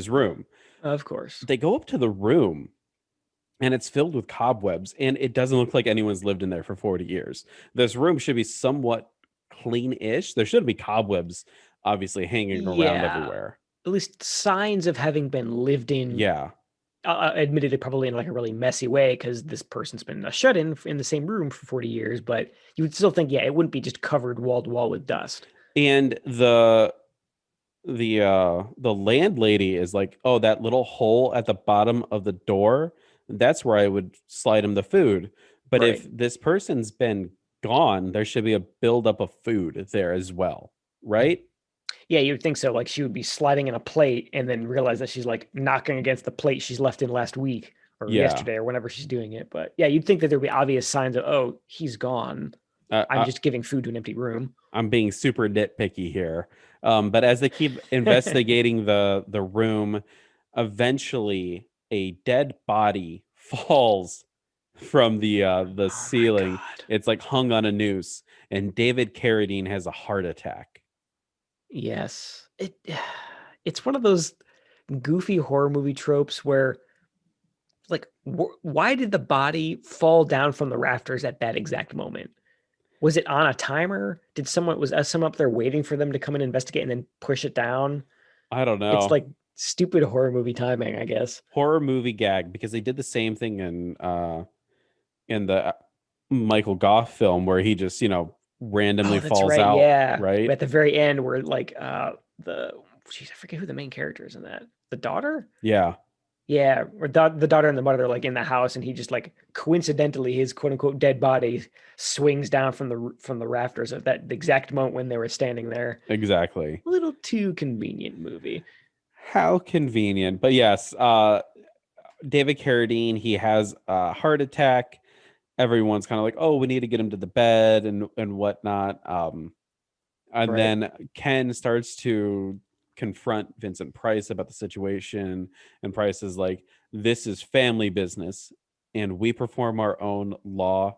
room." Of course. They go up to the room and it's filled with cobwebs and it doesn't look like anyone's lived in there for 40 years. This room should be somewhat clean-ish. There shouldn't be cobwebs obviously hanging around Yeah, everywhere. at least signs of having been lived in. Yeah. Admittedly, probably in like a really messy way because this person's been a shut-in in the same room for 40 years. But you would still think, yeah, it wouldn't be just covered wall to wall with dust. And the landlady is like, "Oh, that little hole at the bottom of the door, that's where I would slide him the food." But Right. if this person's been gone, there should be a buildup of food there as well, right? Yeah, you would think so. Like she would be sliding in a plate and then realize that she's like knocking against the plate she's left in last week or Yeah. yesterday or whenever she's doing it. But yeah, you'd think that there'd be obvious signs of, oh, he's gone. uh, I'm I, just giving food to an empty room. I'm being super nitpicky here. But as they keep investigating the room, eventually a dead body falls from the Oh my ceiling. God. It's like hung on a noose, and David Carradine has a heart attack. Yes. It's one of those goofy horror movie tropes where like why did the body fall down from the rafters at that exact moment? Was it on a timer? Did someone was someone up there waiting for them to come and investigate and then push it down? I don't It's know. like stupid horror movie timing, I guess. Horror movie gag because they did the same thing in the Michael Goff film where he just, randomly Oh, that's falls right. out, Yeah. right? At the very end where like the geez, I forget who the main character is in that. The daughter? Yeah, Yeah, or the daughter and the mother are like in the house, and he just like coincidentally his quote unquote dead body swings down from the rafters at that exact moment when they were standing there. exactly. A little too convenient movie. How convenient. But yes, David Carradine, he has a heart attack. Everyone's kind of like, "Oh, we need to get him to the bed and whatnot." And Right. then Ken starts to confront Vincent Price about the situation, and Price is like, "This is family business, and we perform our own law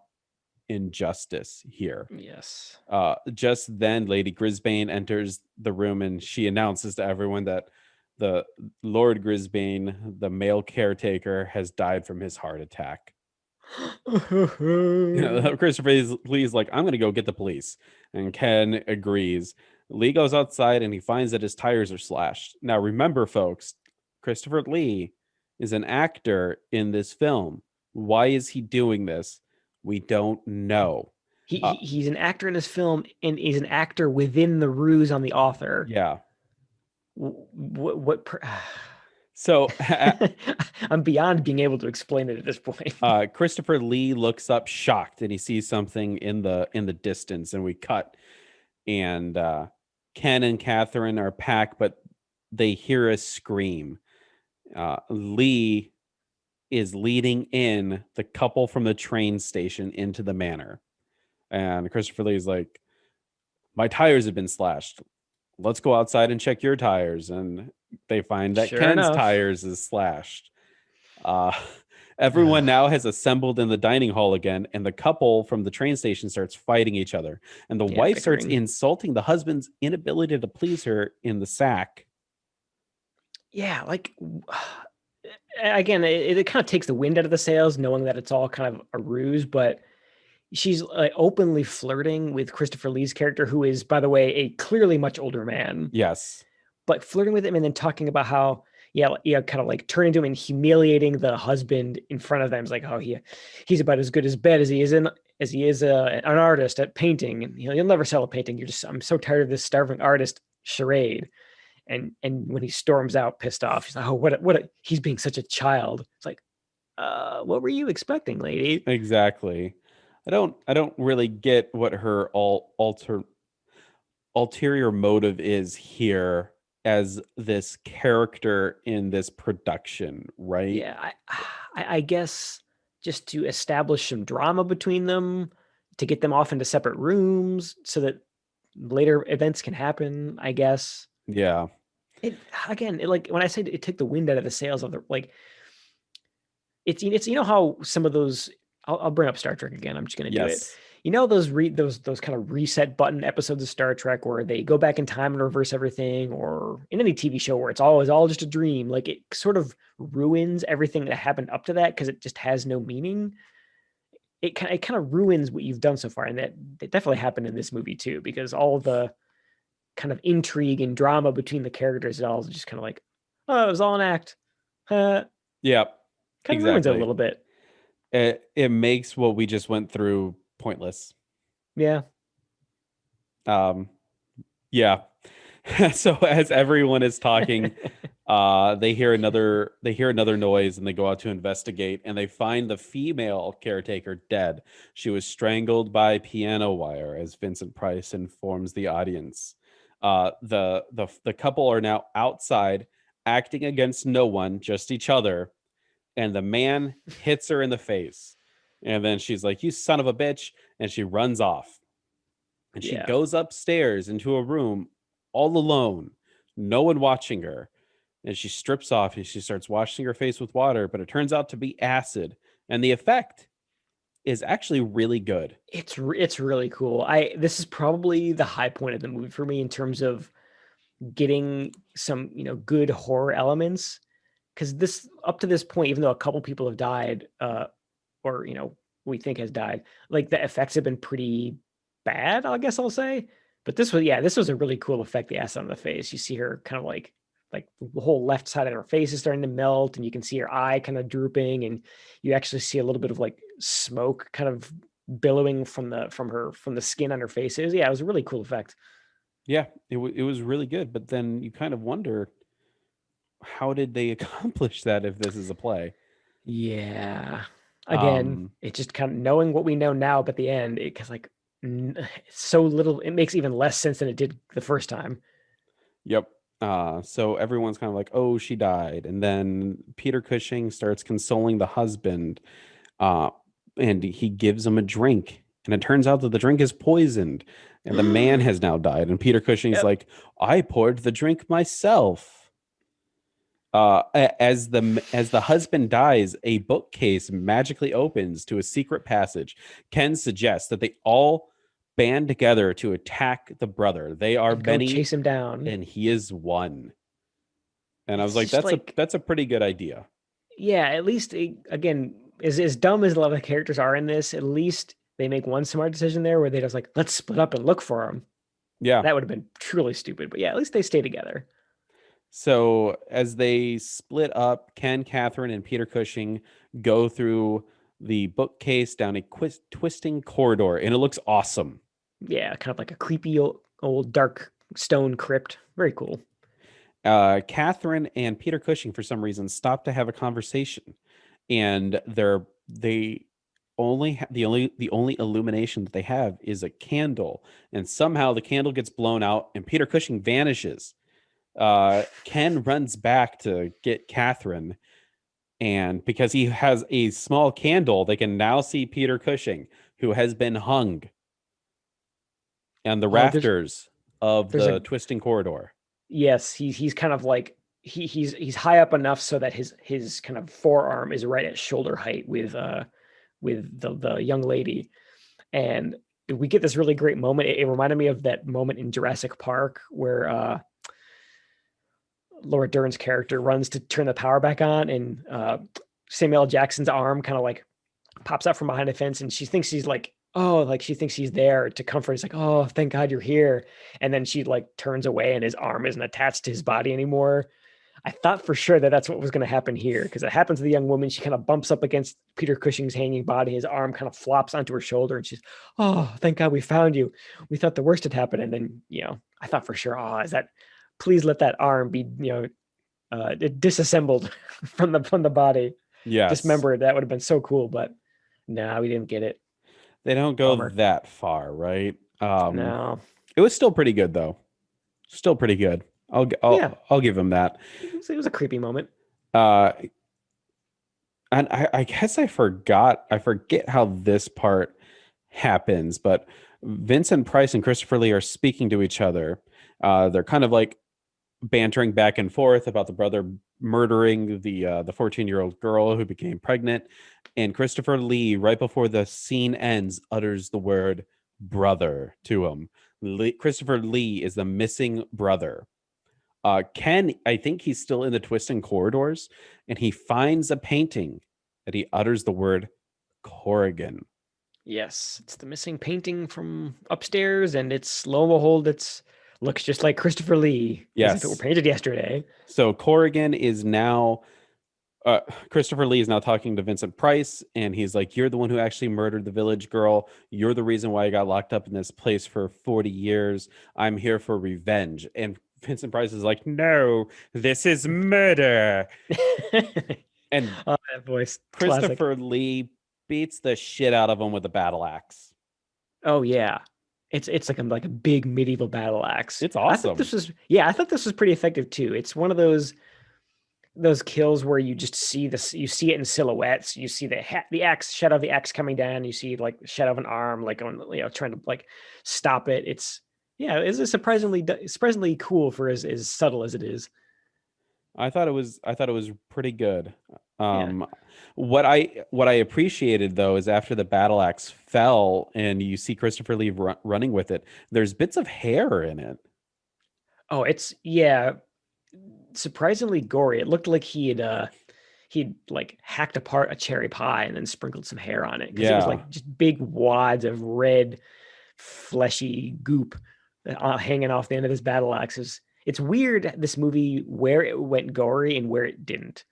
and justice here." Yes. Just then, Lady Grisbane enters the room, and she announces to everyone that the Lord Grisbane, the male caretaker, has died from his heart attack. Christopher Lee's like, "I'm going to go get the police." And Ken agrees. Lee goes outside and he finds that his tires are slashed. Now, remember, folks, Christopher Lee is an actor in this film. Why is he doing this? We don't know. He's an actor in this film, and he's an actor within the ruse on the author. Yeah. What So I'm beyond being able to explain it at this point. Christopher Lee looks up shocked, and he sees something in the distance, and we cut, and Ken and Catherine are packed, but they hear a scream. Lee is leading in the couple from the train station into the manor, and Christopher Lee's like, my tires have been slashed. Let's go outside and check your tires. And they find that Sure Ken's enough. tires is slashed. Everyone now has assembled in the dining hall again, and the couple from the train station starts fighting each other. And the wife starts bickering. insulting the husband's inability to please her in the sack. Yeah, like again, it kind of takes the wind out of the sails, knowing that it's all kind of a ruse, but she's like openly flirting with Christopher Lee's character, who is, by the way, a clearly much older man. Yes. But flirting with him and then talking about how, kind of like turning to him and humiliating the husband in front of them. It's like, oh, he's about as good as bad as he is an artist at painting, and you'll never sell a painting. I'm so tired of this starving artist charade. And when he storms out pissed off, he's like, oh, he's being such a child. It's like, what were you expecting, lady? Exactly. I don't really get what her ulterior motive is here as this character in this production, right? Yeah, I guess just to establish some drama between them, to get them off into separate rooms so that later events can happen, I guess. Yeah. Like when I say it took the wind out of the sails of the, like, it's how some of those, I'll bring up Star Trek again. I'm just going to do it. Those kind of reset button episodes of Star Trek where they go back in time and reverse everything, or in any TV show where it's all just a dream. Like, it sort of ruins everything that happened up to that because it just has no meaning. It kind of ruins what you've done so far, and that definitely happened in this movie too, because all the kind of intrigue and drama between the characters, it all just kind of like, oh, it was all an act. Yeah. Kind of ruins it a little bit. It makes what we just went through pointless. Yeah. Yeah. So as everyone is talking, they hear another noise, and they go out to investigate, and they find the female caretaker dead. She was strangled by piano wire, as Vincent Price informs the audience. The couple are now outside, acting against no one, just each other. And the man hits her in the face. And then she's like, you son of a bitch. And she runs off. And she goes upstairs into a room all alone, no one watching her. And she strips off and she starts washing her face with water, but it turns out to be acid. And the effect is actually really good. It's really cool. This is probably the high point of the movie for me in terms of getting some, good horror elements. Because this, up to this point, even though a couple people have died, or we think has died, like, the effects have been pretty bad, I guess I'll say. But this was a really cool effect, the acid on the face. You see her kind of like the whole left side of her face is starting to melt, and you can see her eye kind of drooping, and you actually see a little bit of like smoke kind of billowing from the skin on her face. It was a really cool effect. Yeah, it was really good. But then you kind of wonder, how did they accomplish that if this is a play? Yeah. Again, it's just kind of knowing what we know now, but the end, because like so little, it makes even less sense than it did the first time. Yep. So everyone's kind of like, oh, she died. And then Peter Cushing starts consoling the husband, and he gives him a drink. And it turns out that the drink is poisoned, and the man has now died. And Peter Cushing's like, I poured the drink myself. As the husband dies, a bookcase magically opens to a secret passage. Ken suggests that they all band together to attack the brother. They are many, chase him down, and he is one. And I was like, that's a pretty good idea. Yeah, at least again, as dumb as a lot of the characters are in this, at least they make one smart decision there where they just like, let's split up and look for him. Yeah, that would have been truly stupid, but yeah, at least they stay together. So as they split up, Ken, Catherine, and Peter Cushing go through the bookcase down a twisting corridor, and it looks awesome. Yeah, kind of like a creepy old dark stone crypt. Very cool. Catherine and Peter Cushing, for some reason, stop to have a conversation, and they the only illumination that they have is a candle, and somehow the candle gets blown out, and Peter Cushing vanishes. Ken runs back to get Catherine, and because he has a small candle, they can now see Peter Cushing, who has been hung on the Oh, rafters of there's the a twisting corridor. yes, he's kind of like he's high up enough so that his kind of forearm is right at shoulder height with the young lady. And we get this really great moment. It reminded me of that moment in Jurassic Park where Laura Dern's character runs to turn the power back on, and Samuel L. Jackson's arm kind of like pops out from behind a fence, and she thinks he's like, oh, like she thinks he's there to comfort. It's like, oh, thank God you're here. And then she like turns away, and his arm isn't attached to his body anymore. I thought for sure that that's what was going to happen here, because it happens to the young woman. She kind of bumps up against Peter Cushing's hanging body. His arm kind of flops onto her shoulder, and she's, oh, thank God we found you. We thought the worst had happened. And then, I thought for sure, oh, is that, please let that arm be, disassembled from the body. Yes. Dismembered. That would have been so cool, but no, we didn't get it. They don't go Bummer. that far, right? No. It was still pretty good, though. Still pretty good. I'll give him that. It was a creepy moment. And I guess I forget how this part happens, but Vincent Price and Christopher Lee are speaking to each other. They're kind of like bantering back and forth about the brother murdering the 14-year-old girl who became pregnant. And Christopher Lee, right before the scene ends, utters the word brother to him. Christopher Lee is the missing brother. Ken, I think he's still in the twisting corridors, and he finds a painting that he utters the word Corrigan. Yes, it's the missing painting from upstairs, and it's, lo and behold, looks just like Christopher Lee. Yes. As if it were painted yesterday. So Corrigan is now, Christopher Lee is now talking to Vincent Price, and he's like, you're the one who actually murdered the village girl. You're the reason why I got locked up in this place for 40 years. I'm here for revenge. And Vincent Price is like, no, this is murder. And that voice. Christopher Classic. Lee beats the shit out of him with a battle axe. Oh yeah. It's like a big medieval battle axe. It's awesome. I thought this was pretty effective too. It's one of those kills where you just see you see it in silhouettes. You see the axe, shadow of the axe coming down. You see like the shadow of an arm, like trying to like stop it. It's surprisingly cool for as subtle as it is. I thought it was pretty good. What I appreciated though is after the battle axe fell and you see Christopher Lee running with it, there's bits of hair in it. Oh, it's surprisingly gory. It looked like he'd like hacked apart a cherry pie and then sprinkled some hair on it, because it was like just big wads of red fleshy goop hanging off the end of this battle axe. It's weird, this movie, where it went gory and where it didn't,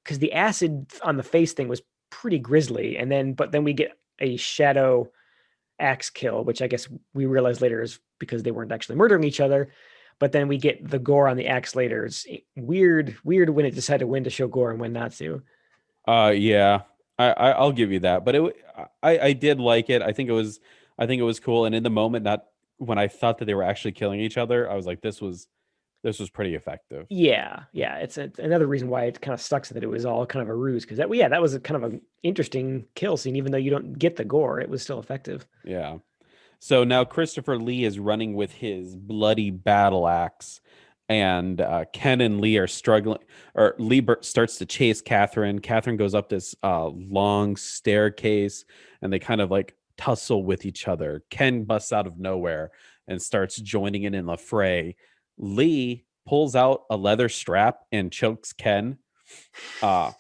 because the acid on the face thing was pretty grisly, but then we get a shadow axe kill, which I guess we realize later is because they weren't actually murdering each other. But then we get the gore on the axe later. It's weird when it decided when to show gore and when not to. Yeah, I'll give you that. But I did like it. I think it was cool. And in the moment, not when I thought that they were actually killing each other, I was like, this was pretty effective. Yeah. It's another reason why it kind of sucks that it was all kind of a ruse, because that was a kind of an interesting kill scene. Even though you don't get the gore, it was still effective. Yeah. So now Christopher Lee is running with his bloody battle axe, and Ken and Lee are struggling. Or Lee starts to chase Catherine. Catherine goes up this long staircase, and they kind of like tussle with each other. Ken busts out of nowhere and starts joining in the fray. Lee pulls out a leather strap and chokes Ken. Then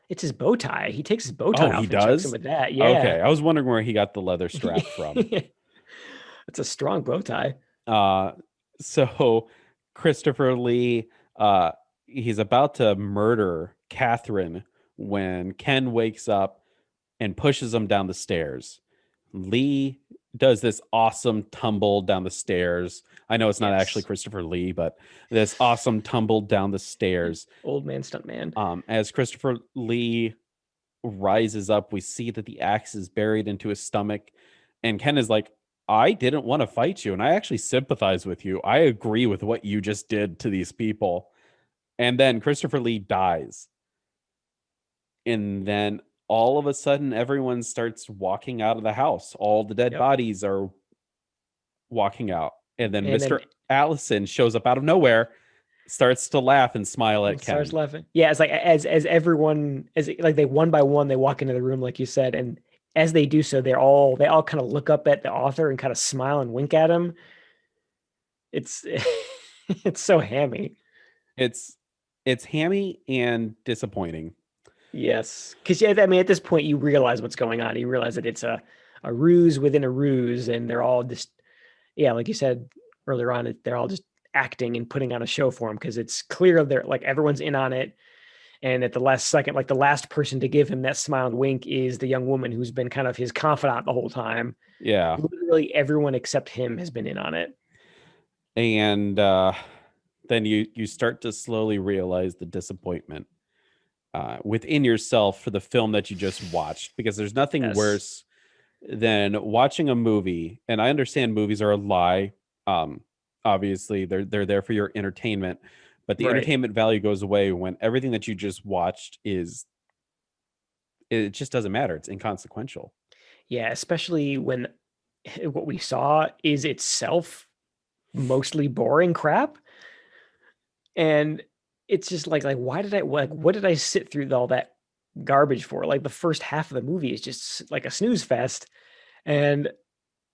it's his bow tie. He takes his bow tie off he and does? chokes him with that. Yeah. Okay, I was wondering where he got the leather strap from. It's a strong bow tie. So Christopher Lee, he's about to murder Catherine when Ken wakes up and pushes him down the stairs. Lee does this awesome tumble down the stairs. I know it's not actually Yes. Christopher Lee, but this awesome tumble down the stairs. Old man stunt man. As Christopher Lee rises up, we see that the axe is buried into his stomach, and Ken is like, I didn't want to fight you, and I actually sympathize with you. I agree with what you just did to these people. And then Christopher Lee dies. And then all of a sudden, everyone starts walking out of the house. All the dead Yep. bodies are walking out. And then And Mr. then- Allison shows up out of nowhere, starts to laugh and smile at Ken. Starts laughing. Yeah, it's like as everyone as like they one by one they walk into the room like you said, and as they do so, they all kind of look up at the author and kind of smile and wink at him. It's it's so hammy. It's hammy and disappointing. Yes, because yeah, I mean at this point you realize what's going on. You realize that it's a ruse within a ruse, and they're all just like you said earlier on, they're all just acting and putting on a show for him because it's clear they're like everyone's in on it. And at the last second, like the last person to give him that smile and wink is the young woman who's been kind of his confidant the whole time. Yeah. Literally everyone except him has been in on it. And then you start to slowly realize the disappointment within yourself for the film that you just watched, because there's nothing Yes. worse than watching a movie. And I understand movies are a lie. Obviously, they're there for your entertainment, but the Right. entertainment value goes away when everything that you just watched it just doesn't matter. It's inconsequential. Yeah, especially when what we saw is itself mostly boring crap. And it's just like why did I what did I sit through all that garbage for? Like the first half of the movie is just like a snooze fest. And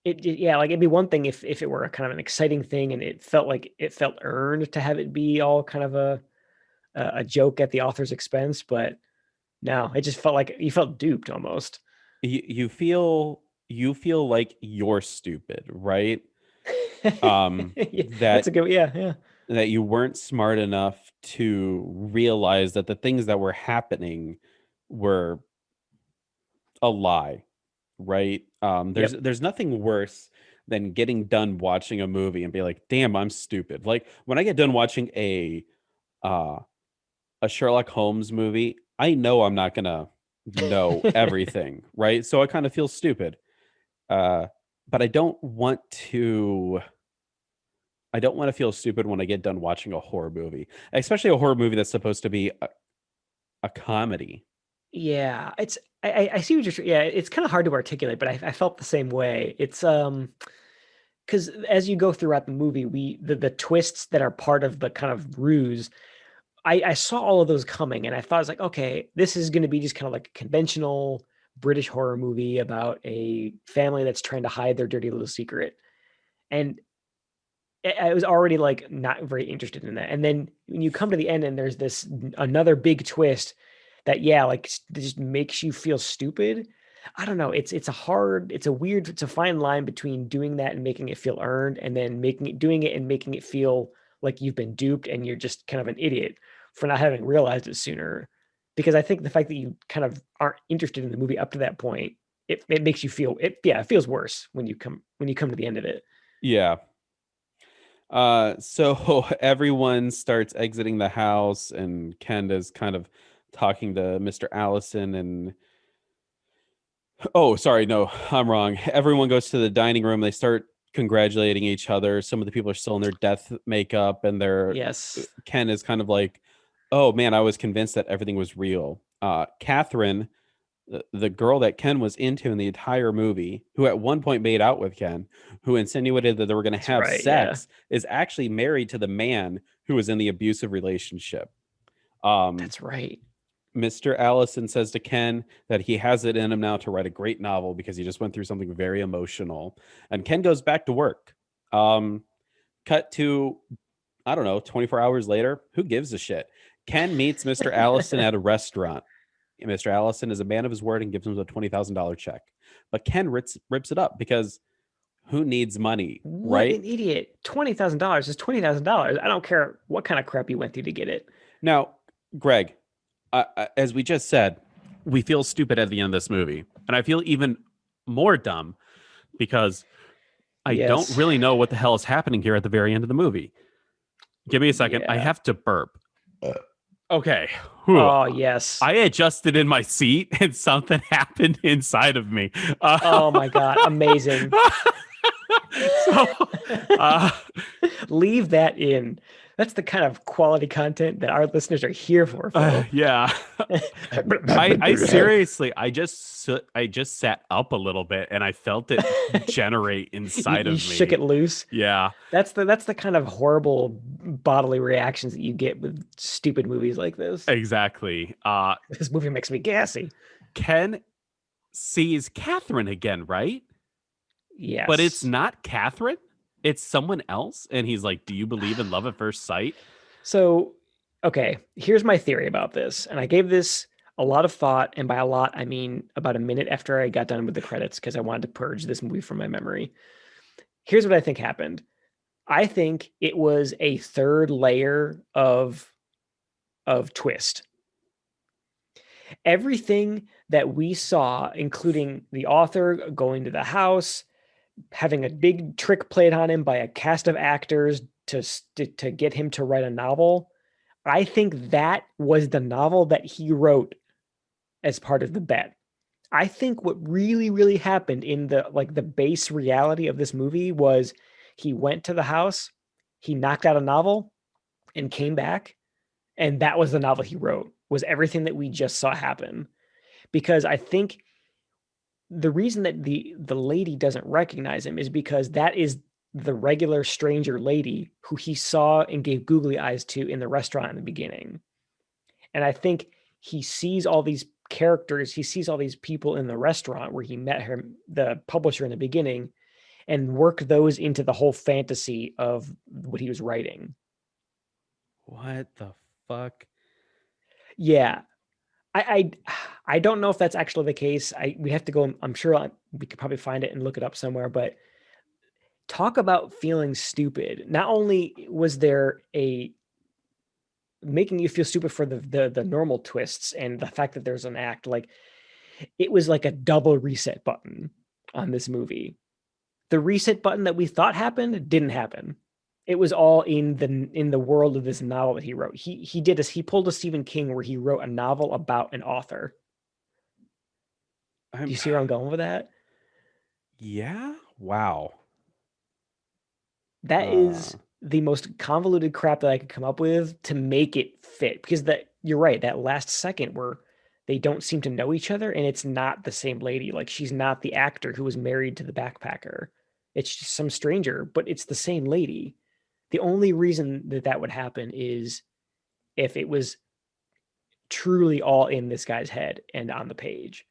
like it'd be one thing if it were a kind of an exciting thing and it felt earned to have it be all kind of a joke at the author's expense, but no, it just felt like you felt duped almost. You feel like you're stupid, right? That's a good yeah. That you weren't smart enough to realize that the things that were happening were a lie, right? There's nothing worse than getting done watching a movie and be like, damn, I'm stupid. Like when I get done watching a Sherlock Holmes movie, I know I'm not gonna know everything, right? So I kind of feel stupid. But I don't want to feel stupid when I get done watching a horror movie, especially a horror movie that's supposed to be a comedy. Yeah, it's I see what you're it's kind of hard to articulate, but I felt the same way. It's because as you go throughout the movie, the twists that are part of the kind of ruse, I saw all of those coming, and I thought, I was like, okay, this is going to be just kind of like a conventional British horror movie about a family that's trying to hide their dirty little secret. And I was already like not very interested in that. And then when you come to the end and there's this another big twist that like just makes you feel stupid. I don't know. It's a fine line between doing that and making it feel earned, and then doing it and making it feel like you've been duped and you're just kind of an idiot for not having realized it sooner. Because I think the fact that you kind of aren't interested in the movie up to that point, it makes you feel it feels worse when you come to the end of it. Yeah. So everyone starts exiting the house, and Canda's kind of talking to Mr. Allison and oh, sorry, no, I'm wrong. Everyone goes to the dining room. They start congratulating each other. Some of the people are still in their death makeup, and Yes. Ken is kind of like, oh man, I was convinced that everything was real. Catherine, the girl that Ken was into in the entire movie, who at one point made out with Ken, who insinuated that they were going to have right, sex, is actually married to the man who was in the abusive relationship. That's right. Mr. Allison says to Ken that he has it in him now to write a great novel because he just went through something very emotional. And Ken goes back to work. Cut to, I don't know, 24 hours later. Who gives a shit? Ken meets Mr. Allison at a restaurant. Mr. Allison is a man of his word and gives him a $20,000 check. But Ken rips it up because who needs money, What right? an idiot. $20,000 is $20,000. I don't care what kind of crap you went through to get it. Now, Greg, as we just said, we feel stupid at the end of this movie, and I feel even more dumb because I don't Yes. really know what the hell is happening here at the very end of the movie. Give me a second. I Yeah. have to burp. Okay. Whew. Oh, yes. I adjusted in my seat and something happened inside of me. Oh my God. Amazing. So, Leave that in. That's the kind of quality content that our listeners are here for. Phil. yeah. I seriously, I just sat up a little bit and I felt it generate inside you of me. shook it loose. Yeah. That's the kind of horrible bodily reactions that you get with stupid movies like this. Exactly. This movie makes me gassy. Ken sees Catherine again, right? Yes. But it's not Catherine. It's someone else. And he's like, do you believe in love at first sight? So, okay, here's my theory about this. And I gave this a lot of thought. And by a lot, I mean about a minute after I got done with the credits because I wanted to purge this movie from my memory. Here's what I think happened. I think it was a third layer of twist. Everything that we saw, including the author going to the house, having a big trick played on him by a cast of actors to get him to write a novel, I think that was the novel that he wrote as part of the bet. I think what really, really happened in the base reality of this movie was he went to the house, he knocked out a novel and came back. And that was the novel he wrote, was everything that we just saw happen. Because I think the reason that the lady doesn't recognize him is because that is the regular stranger lady who he saw and gave googly eyes to in the restaurant in the beginning. And I think he sees all these characters, he sees all these people in the restaurant where he met her, the publisher in the beginning, and work those into the whole fantasy of what he was writing. What the fuck? Yeah. I don't know if that's actually the case. We have to go. I'm sure we could probably find it and look it up somewhere. But talk about feeling stupid. Not only was there a making you feel stupid for the normal twists and the fact that there's an act, like it was like a double reset button on this movie. The reset button that we thought happened didn't happen. It was all in the world of this novel that he wrote. He pulled a Stephen King where he wrote a novel about an author. Do you see where I'm going with that? Yeah. Wow. That is the most convoluted crap that I could come up with to make it fit. Because you're right, that last second where they don't seem to know each other and it's not the same lady. Like she's not the actor who was married to the backpacker. It's just some stranger, but it's the same lady. The only reason that would happen is if it was truly all in this guy's head and on the page.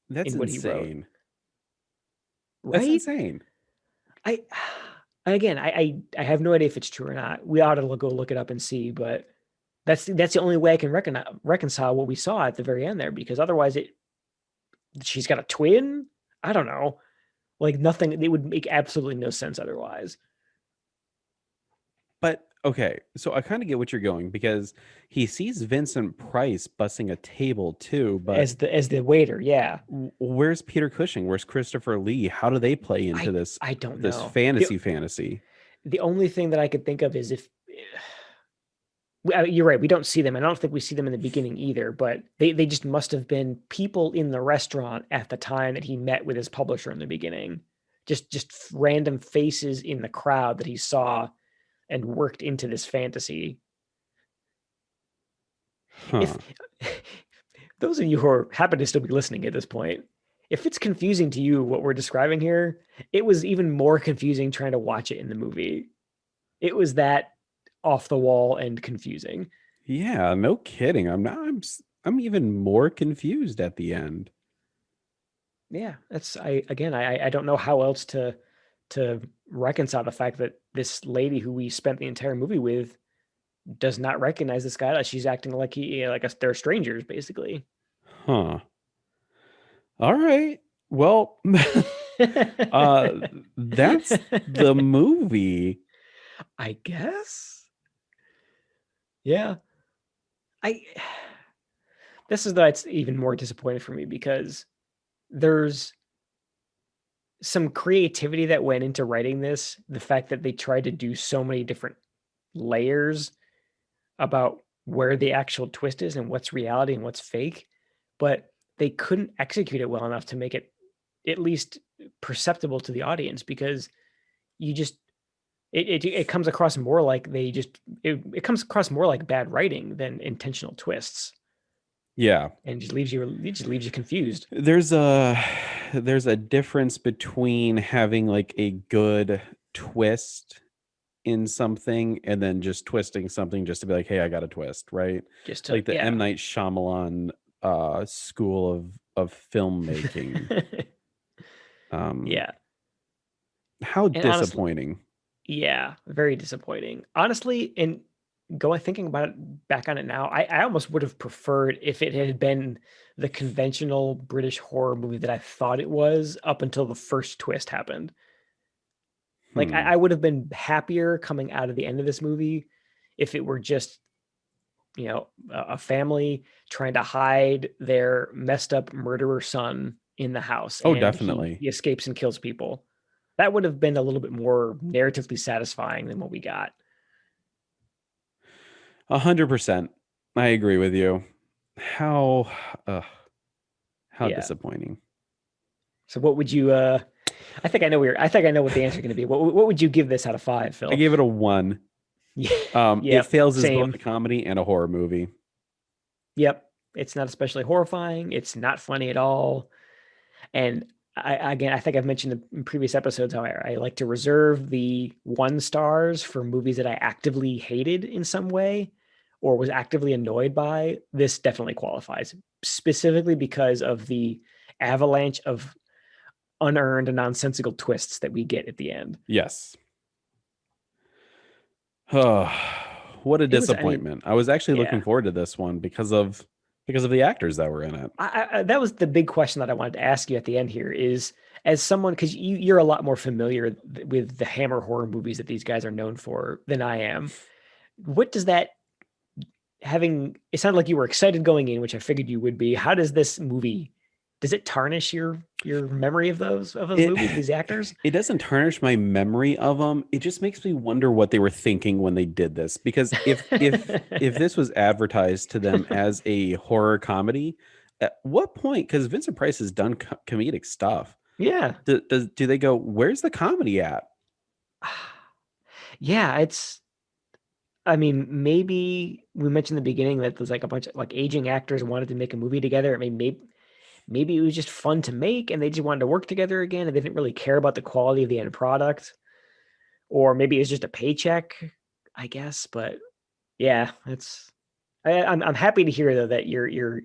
That's in what insane. He wrote. That's Right? insane. I have no idea if it's true or not. We ought to go look it up and see, but that's the only way I can reconcile what we saw at the very end there, because otherwise she's got a twin. I don't know. Like nothing, it would make absolutely no sense otherwise. But okay, so I kind of get what you're going, because he sees Vincent Price bussing a table too, but as the waiter, yeah. Where's Peter Cushing? Where's Christopher Lee? How do they play into this? I don't this know. fantasy. The only thing that I could think of is if you're right, we don't see them. I don't think we see them in the beginning either, but they just must have been people in the restaurant at the time that he met with his publisher in the beginning. Just random faces in the crowd that he saw and worked into this fantasy. Huh. If those of you who happen to still be listening at this point, if it's confusing to you what we're describing here, it was even more confusing trying to watch it in the movie. It was that off the wall and confusing. Yeah, no kidding. I'm even more confused at the end. Yeah, I don't know how else to reconcile the fact that this lady who we spent the entire movie with does not recognize this guy. She's acting like they're strangers, basically. Huh. All right. Well, that's the movie, I guess. Yeah. This is that's even more disappointing for me because there's some creativity that went into writing this. The fact that they tried to do so many different layers about where the actual twist is and what's reality and what's fake, but they couldn't execute it well enough to make it at least perceptible to the audience because you just it comes across more like it comes across more like bad writing than intentional twists. Yeah. And it just leaves you confused. There's a difference between having like a good twist in something and then just twisting something just to be like, hey, I got a twist, right? Just to, Like the M. Night Shyamalan school of filmmaking. Yeah. How And honestly, disappointing. yeah, very disappointing. Honestly, and thinking about it back on it now, I almost would have preferred if it had been the conventional British horror movie that I thought it was up until the first twist happened. Like I would have been happier coming out of the end of this movie if it were just, a family trying to hide their messed up murderer son in the house, Oh, and definitely. he escapes and kills people. That would have been a little bit more narratively satisfying than what we got. 100%. I agree with you. How Yeah. disappointing. So what would you I think I know what the answer is going to be. What would you give this out of 5, Phil? I gave it a 1. Yeah. It fails as same. both a comedy and a horror movie. Yep. It's not especially horrifying. It's not funny at all. And I think I've mentioned in previous episodes how I like to reserve the 1 stars for movies that I actively hated in some way or was actively annoyed by. This definitely qualifies, specifically because of the avalanche of unearned and nonsensical twists that we get at the end. Yes. Oh, what a disappointment. I was actually looking forward to this one because of the actors that were in it. That was the big question that I wanted to ask you at the end here is, as someone, because you're a lot more familiar with the Hammer horror movies that these guys are known for than I am. What does that it sounded like you were excited going in, which I figured you would be. How does this movie, does it tarnish your memory of those movies, these actors? It doesn't tarnish my memory of them. It just makes me wonder what they were thinking when they did this. Because if this was advertised to them as a horror comedy, at what point? Because Vincent Price has done comedic stuff. Yeah. Do they go, where's the comedy at? Yeah, I mean, maybe we mentioned in the beginning that there's like a bunch of like aging actors wanted to make a movie together. I mean, maybe it was just fun to make and they just wanted to work together again and they didn't really care about the quality of the end product. Or maybe it was just a paycheck, I guess. But yeah, I'm happy to hear though that your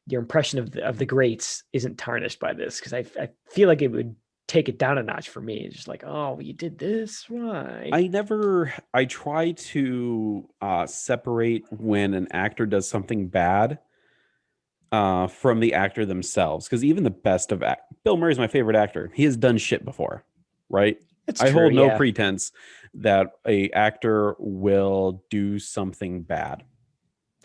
impression of the greats isn't tarnished by this, because I feel like it would take it down a notch for me. It's just like, oh, you did this, why? I try to separate when an actor does something bad from the actor themselves, because even the best of Bill Murray's my favorite actor. He has done shit before, right? I hold no pretense that a actor will do something bad.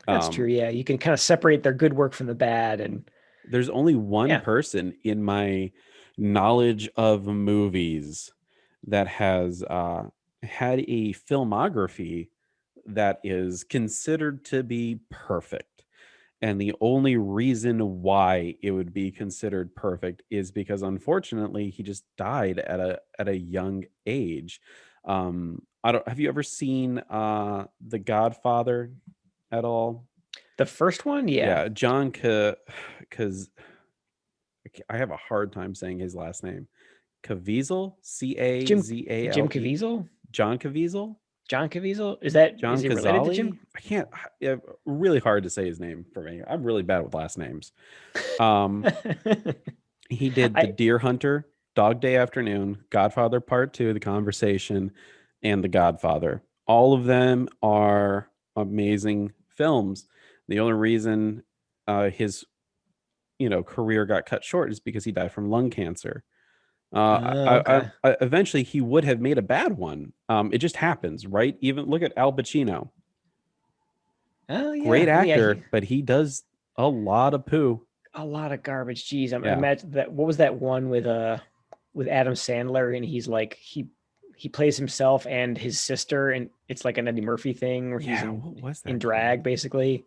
That's true. Yeah, you can kind of separate their good work from the bad. And there's only one person in my knowledge of movies that has had a filmography that is considered to be perfect. And the only reason why it would be considered perfect is because, unfortunately, he just died at a young age. Have you ever seen The Godfather at all? The first one, yeah, John because I have a hard time saying his last name. Caviezel, Cazale. Jim Caviezel, John Caviezel. John Caviezel, is he related to Jim? I can't. Really hard to say his name for me. I'm really bad with last names. He did The Deer Hunter, Dog Day Afternoon, Godfather Part 2, The Conversation, and The Godfather. All of them are amazing films. The only reason his career got cut short is because he died from lung cancer. Eventually he would have made a bad one. It just happens, right? Even look at Al Pacino. Oh yeah, great actor, but he does A lot of poo. A lot of garbage. Jeez, I Yeah. imagine that. What was that one with Adam Sandler, and he's like he plays himself and his sister, and it's like an Eddie Murphy thing where he's Yeah, what was that in drag, called? basically.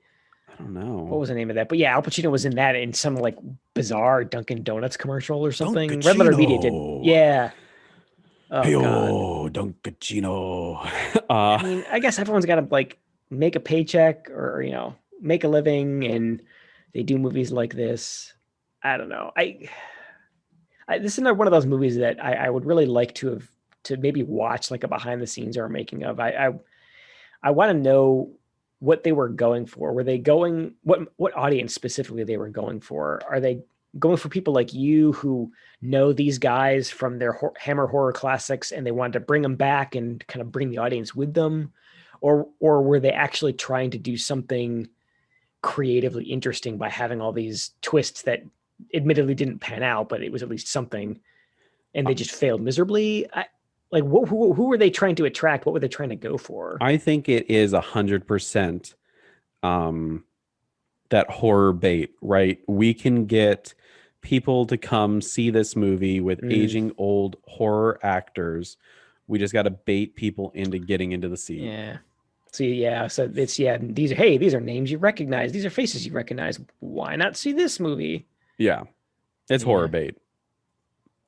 I don't know. What was the name of that? But yeah, Al Pacino was in that in some like bizarre Dunkin' Donuts commercial or something. Red Letter Media did. Dunkachino. Yeah. Oh God. Hey-o, Dunkachino. I mean, I guess everyone's got to like make a paycheck or make a living, and they do movies like this. I don't know. This is another one of those movies that I would really like to maybe watch like a behind the scenes or a making of. I want to know what they were going for. Were they going what audience specifically they were going for? Are they going for people like you who know these guys from their Hammer horror classics and they wanted to bring them back and kind of bring the audience with them? Or were they actually trying to do something creatively interesting by having all these twists that admittedly didn't pan out, but it was at least something, and they just failed miserably? Who were they trying to attract? What were they trying to go for? I think it is 100% that horror bait, right? We can get people to come see this movie with aging old horror actors. We just got to bait people into getting into the seat. Yeah. So it's these are names you recognize. These are faces you recognize. Why not see this movie? Yeah. It's horror bait.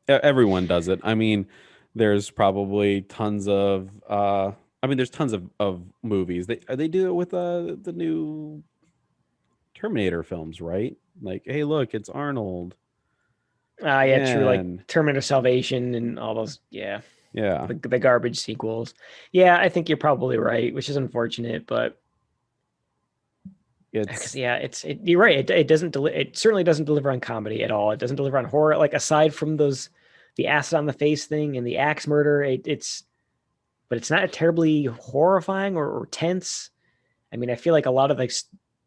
Everyone does it. I mean, there's probably tons of there's tons of movies. They do it with the new Terminator films, right? Like, hey, look, it's Arnold. Yeah, true. Like Terminator Salvation and all those. Yeah. Yeah. The garbage sequels. Yeah, I think you're probably right, which is unfortunate, but you're right. It doesn't it certainly doesn't deliver on comedy at all. It doesn't deliver on horror. Like aside from the acid on the face thing and the axe murder, it's not terribly horrifying or tense. I mean, I feel like a lot of like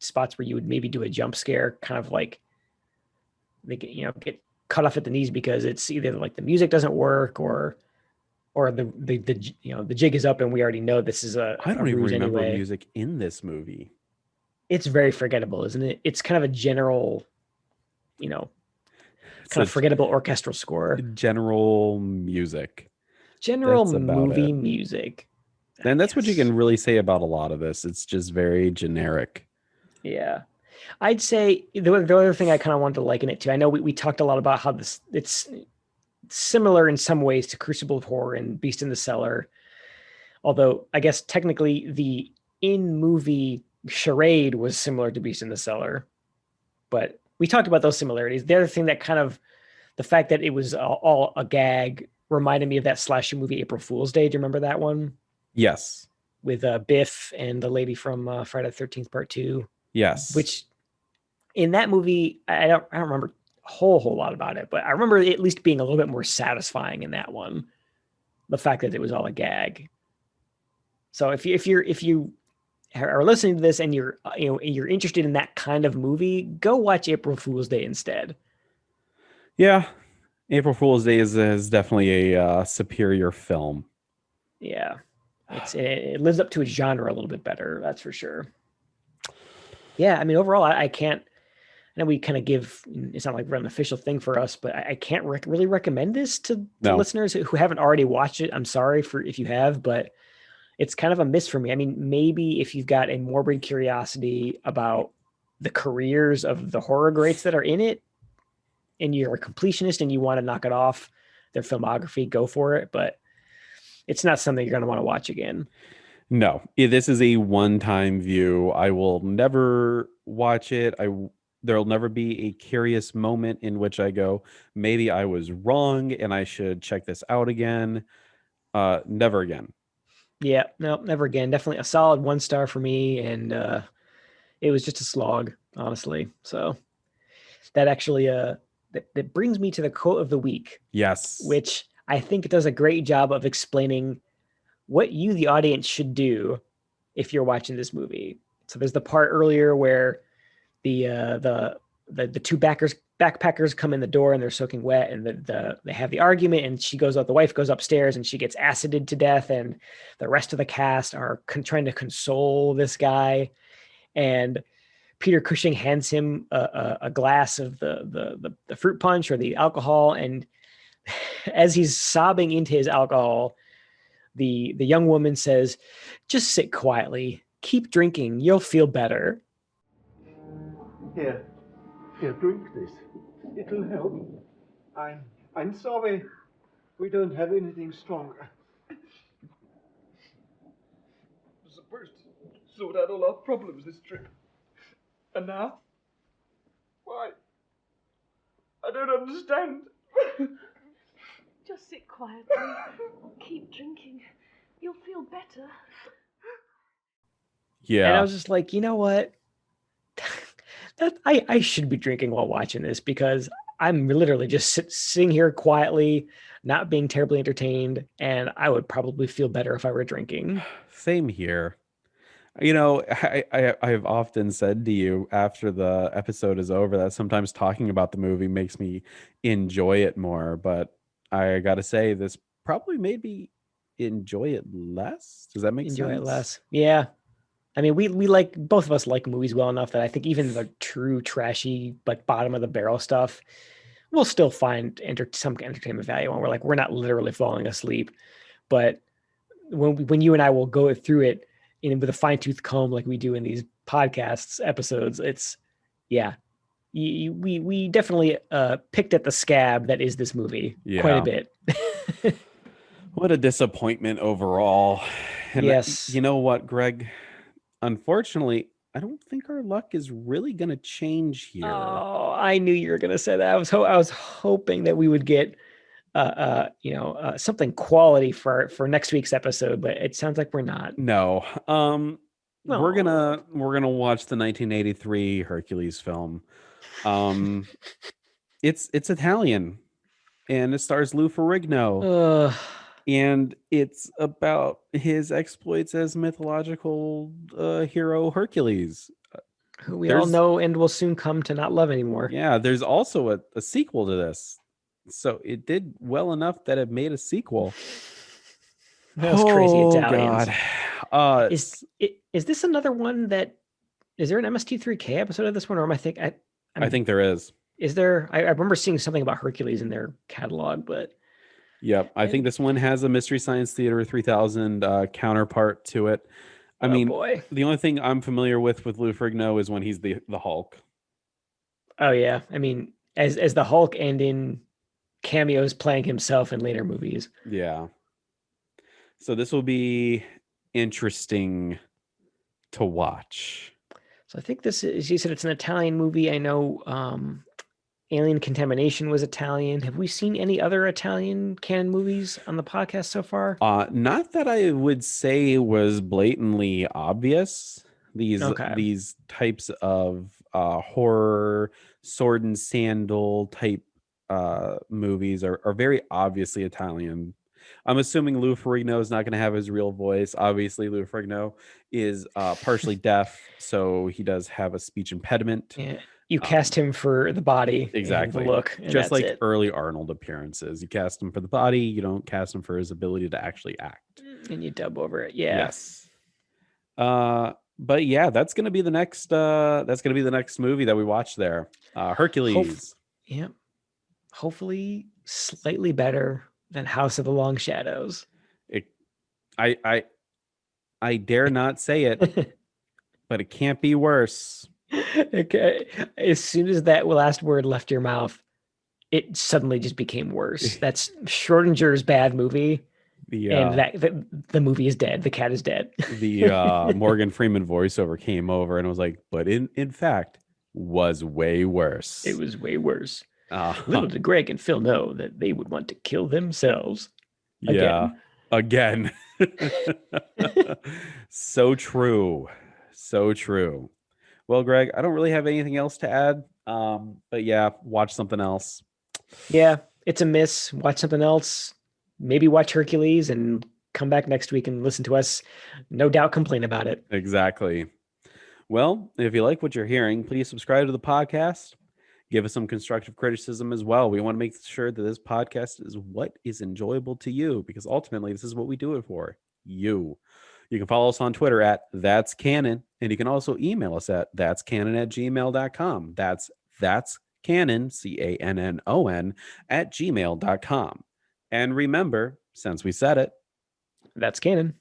spots where you would maybe do a jump scare, kind of like they get cut off at the knees because it's either like the music doesn't work or the jig is up and we already know this is I don't even remember anyway. music in this movie. It's very forgettable, isn't it? It's kind of a general, kind of forgettable orchestral score. General music. General movie music. And that's what you can really say about a lot of this. It's just very generic. Yeah. I'd say the other thing I kind of wanted to liken it to, I know we talked a lot about how it's similar in some ways to Crucible of Horror and Beast in the Cellar. Although I guess technically the in-movie charade was similar to Beast in the Cellar. But we talked about those similarities. The other thing that kind of, the fact that it was all a gag reminded me of that slasher movie April Fool's Day. Do you remember that one? Yes. With Biff and the lady from Friday the 13th Part 2. Yes. Which in that movie, I don't remember a whole lot about it, but I remember it at least being a little bit more satisfying in that one. The fact that it was all a gag. So if you are listening to this and you're interested in that kind of movie, go watch April Fool's Day instead. Yeah. April Fool's Day is definitely a superior film. Yeah. It lives up to its genre a little bit better. That's for sure. Yeah. I mean, overall, I can't, I know we kind of give, it's not like we're an official thing for us, but I can't really recommend this to listeners who haven't already watched it. I'm sorry if you have, but it's kind of a miss for me. I mean, maybe if you've got a morbid curiosity about the careers of the horror greats that are in it and you're a completionist and you want to knock it off their filmography, go for it. But it's not something you're going to want to watch again. No, this is a one-time view. I will never watch it. There'll never be a curious moment in which I go, maybe I was wrong and I should check this out again. Never again. Yeah, no, never again. Definitely a solid 1 star for me. And it was just a slog, honestly. So that actually, that brings me to the quote of the week. Yes. Which I think does a great job of explaining what you, the audience, should do if you're watching this movie. So there's the part earlier where the two backpackers come in the door and they're soaking wet and they have the argument and the wife goes upstairs and she gets acided to death and the rest of the cast are trying to console this guy. And Peter Cushing hands him a glass of the fruit punch or the alcohol, and as he's sobbing into his alcohol, the young woman says, "Just sit quietly, keep drinking, you'll feel better." Here, drink this. It'll help. I'm sorry. We don't have anything stronger. We're supposed to sort out all our problems this trip. And now? Why? I don't understand. Just sit quietly. Keep drinking. You'll feel better. Yeah. And I was just like, you know what? I should be drinking while watching this, because I'm literally just sitting here quietly, not being terribly entertained, and I would probably feel better if I were drinking. Same here. You know, I've often said to you after the episode is over that sometimes talking about the movie makes me enjoy it more, but I gotta say this probably made me enjoy it less. Does that make sense? Enjoy it less. Yeah. I mean, we like, both of us like movies well enough that I think even the true trashy, like bottom of the barrel stuff, we'll still find some entertainment value when we're not literally falling asleep. But when you and I will go through it with a fine tooth comb like we do in these podcasts episodes, it's we definitely picked at the scab that is this movie quite a bit. What a disappointment overall. And yes. You know what, Greg? Unfortunately, I don't think our luck is really going to change here. Oh, I knew you were going to say that. I was hoping that we would get something quality for next week's episode, but it sounds like we're not. No. We're gonna watch the 1983 Hercules film. It's Italian, and it stars Lou Ferrigno. And it's about his exploits as mythological hero Hercules, who we all know and will soon come to not love anymore. Yeah, there's also a sequel to this. So it did well enough that it made a sequel. Those crazy Italians. God. Is this another one that, is there an MST3K episode of this one, or am I think I think there is. Is there? I remember seeing something about Hercules in their catalog, but yep, I think this one has a Mystery Science Theater 3000 counterpart to it. I mean, the only thing I'm familiar with Lou Ferrigno is when he's the Hulk. Oh yeah, I mean, as the Hulk and in cameos playing himself in later movies. Yeah. So this will be interesting to watch. So I think this is, you said it's an Italian movie. I know Alien Contamination was Italian. Have we seen any other Italian canon movies on the podcast so far? Not that I would say was blatantly obvious. These types of horror, sword and sandal type movies are very obviously Italian. I'm assuming Lou Ferrigno is not going to have his real voice. Obviously, Lou Ferrigno is partially deaf, so he does have a speech impediment. Yeah. You cast him for the body, exactly, the look, just like early Arnold appearances. You cast him for the body, you don't cast him for his ability to actually act, and you dub over it. Yeah. Yes. But yeah, that's gonna be the next. That's gonna be the next movie that we watch there. Hercules. Hopefully, slightly better than House of the Long Shadows. I dare not say it, but it can't be worse. Okay. As soon as that last word left your mouth, it suddenly just became worse. That's Schrodinger's bad movie. And the movie is dead. The cat is dead. The Morgan Freeman voiceover came over and was like, but in fact, was way worse. It was way worse. Little did Greg and Phil know that they would want to kill themselves. Again. So true. So true. Well, Greg, I don't really have anything else to add. But yeah, watch something else. Yeah, it's a miss. Watch something else. Maybe watch Hercules and come back next week and listen to us, no doubt, complain about it. Exactly. Well, if you like what you're hearing, please subscribe to the podcast. Give us some constructive criticism as well. We want to make sure that this podcast is what is enjoyable to you, because ultimately this is what we do it for. You You can follow us on Twitter at That's Canon, and you can also email us at that'scanon@gmail.com. That's Canon, CANNON, @gmail.com. And remember, since we said it, That's canon.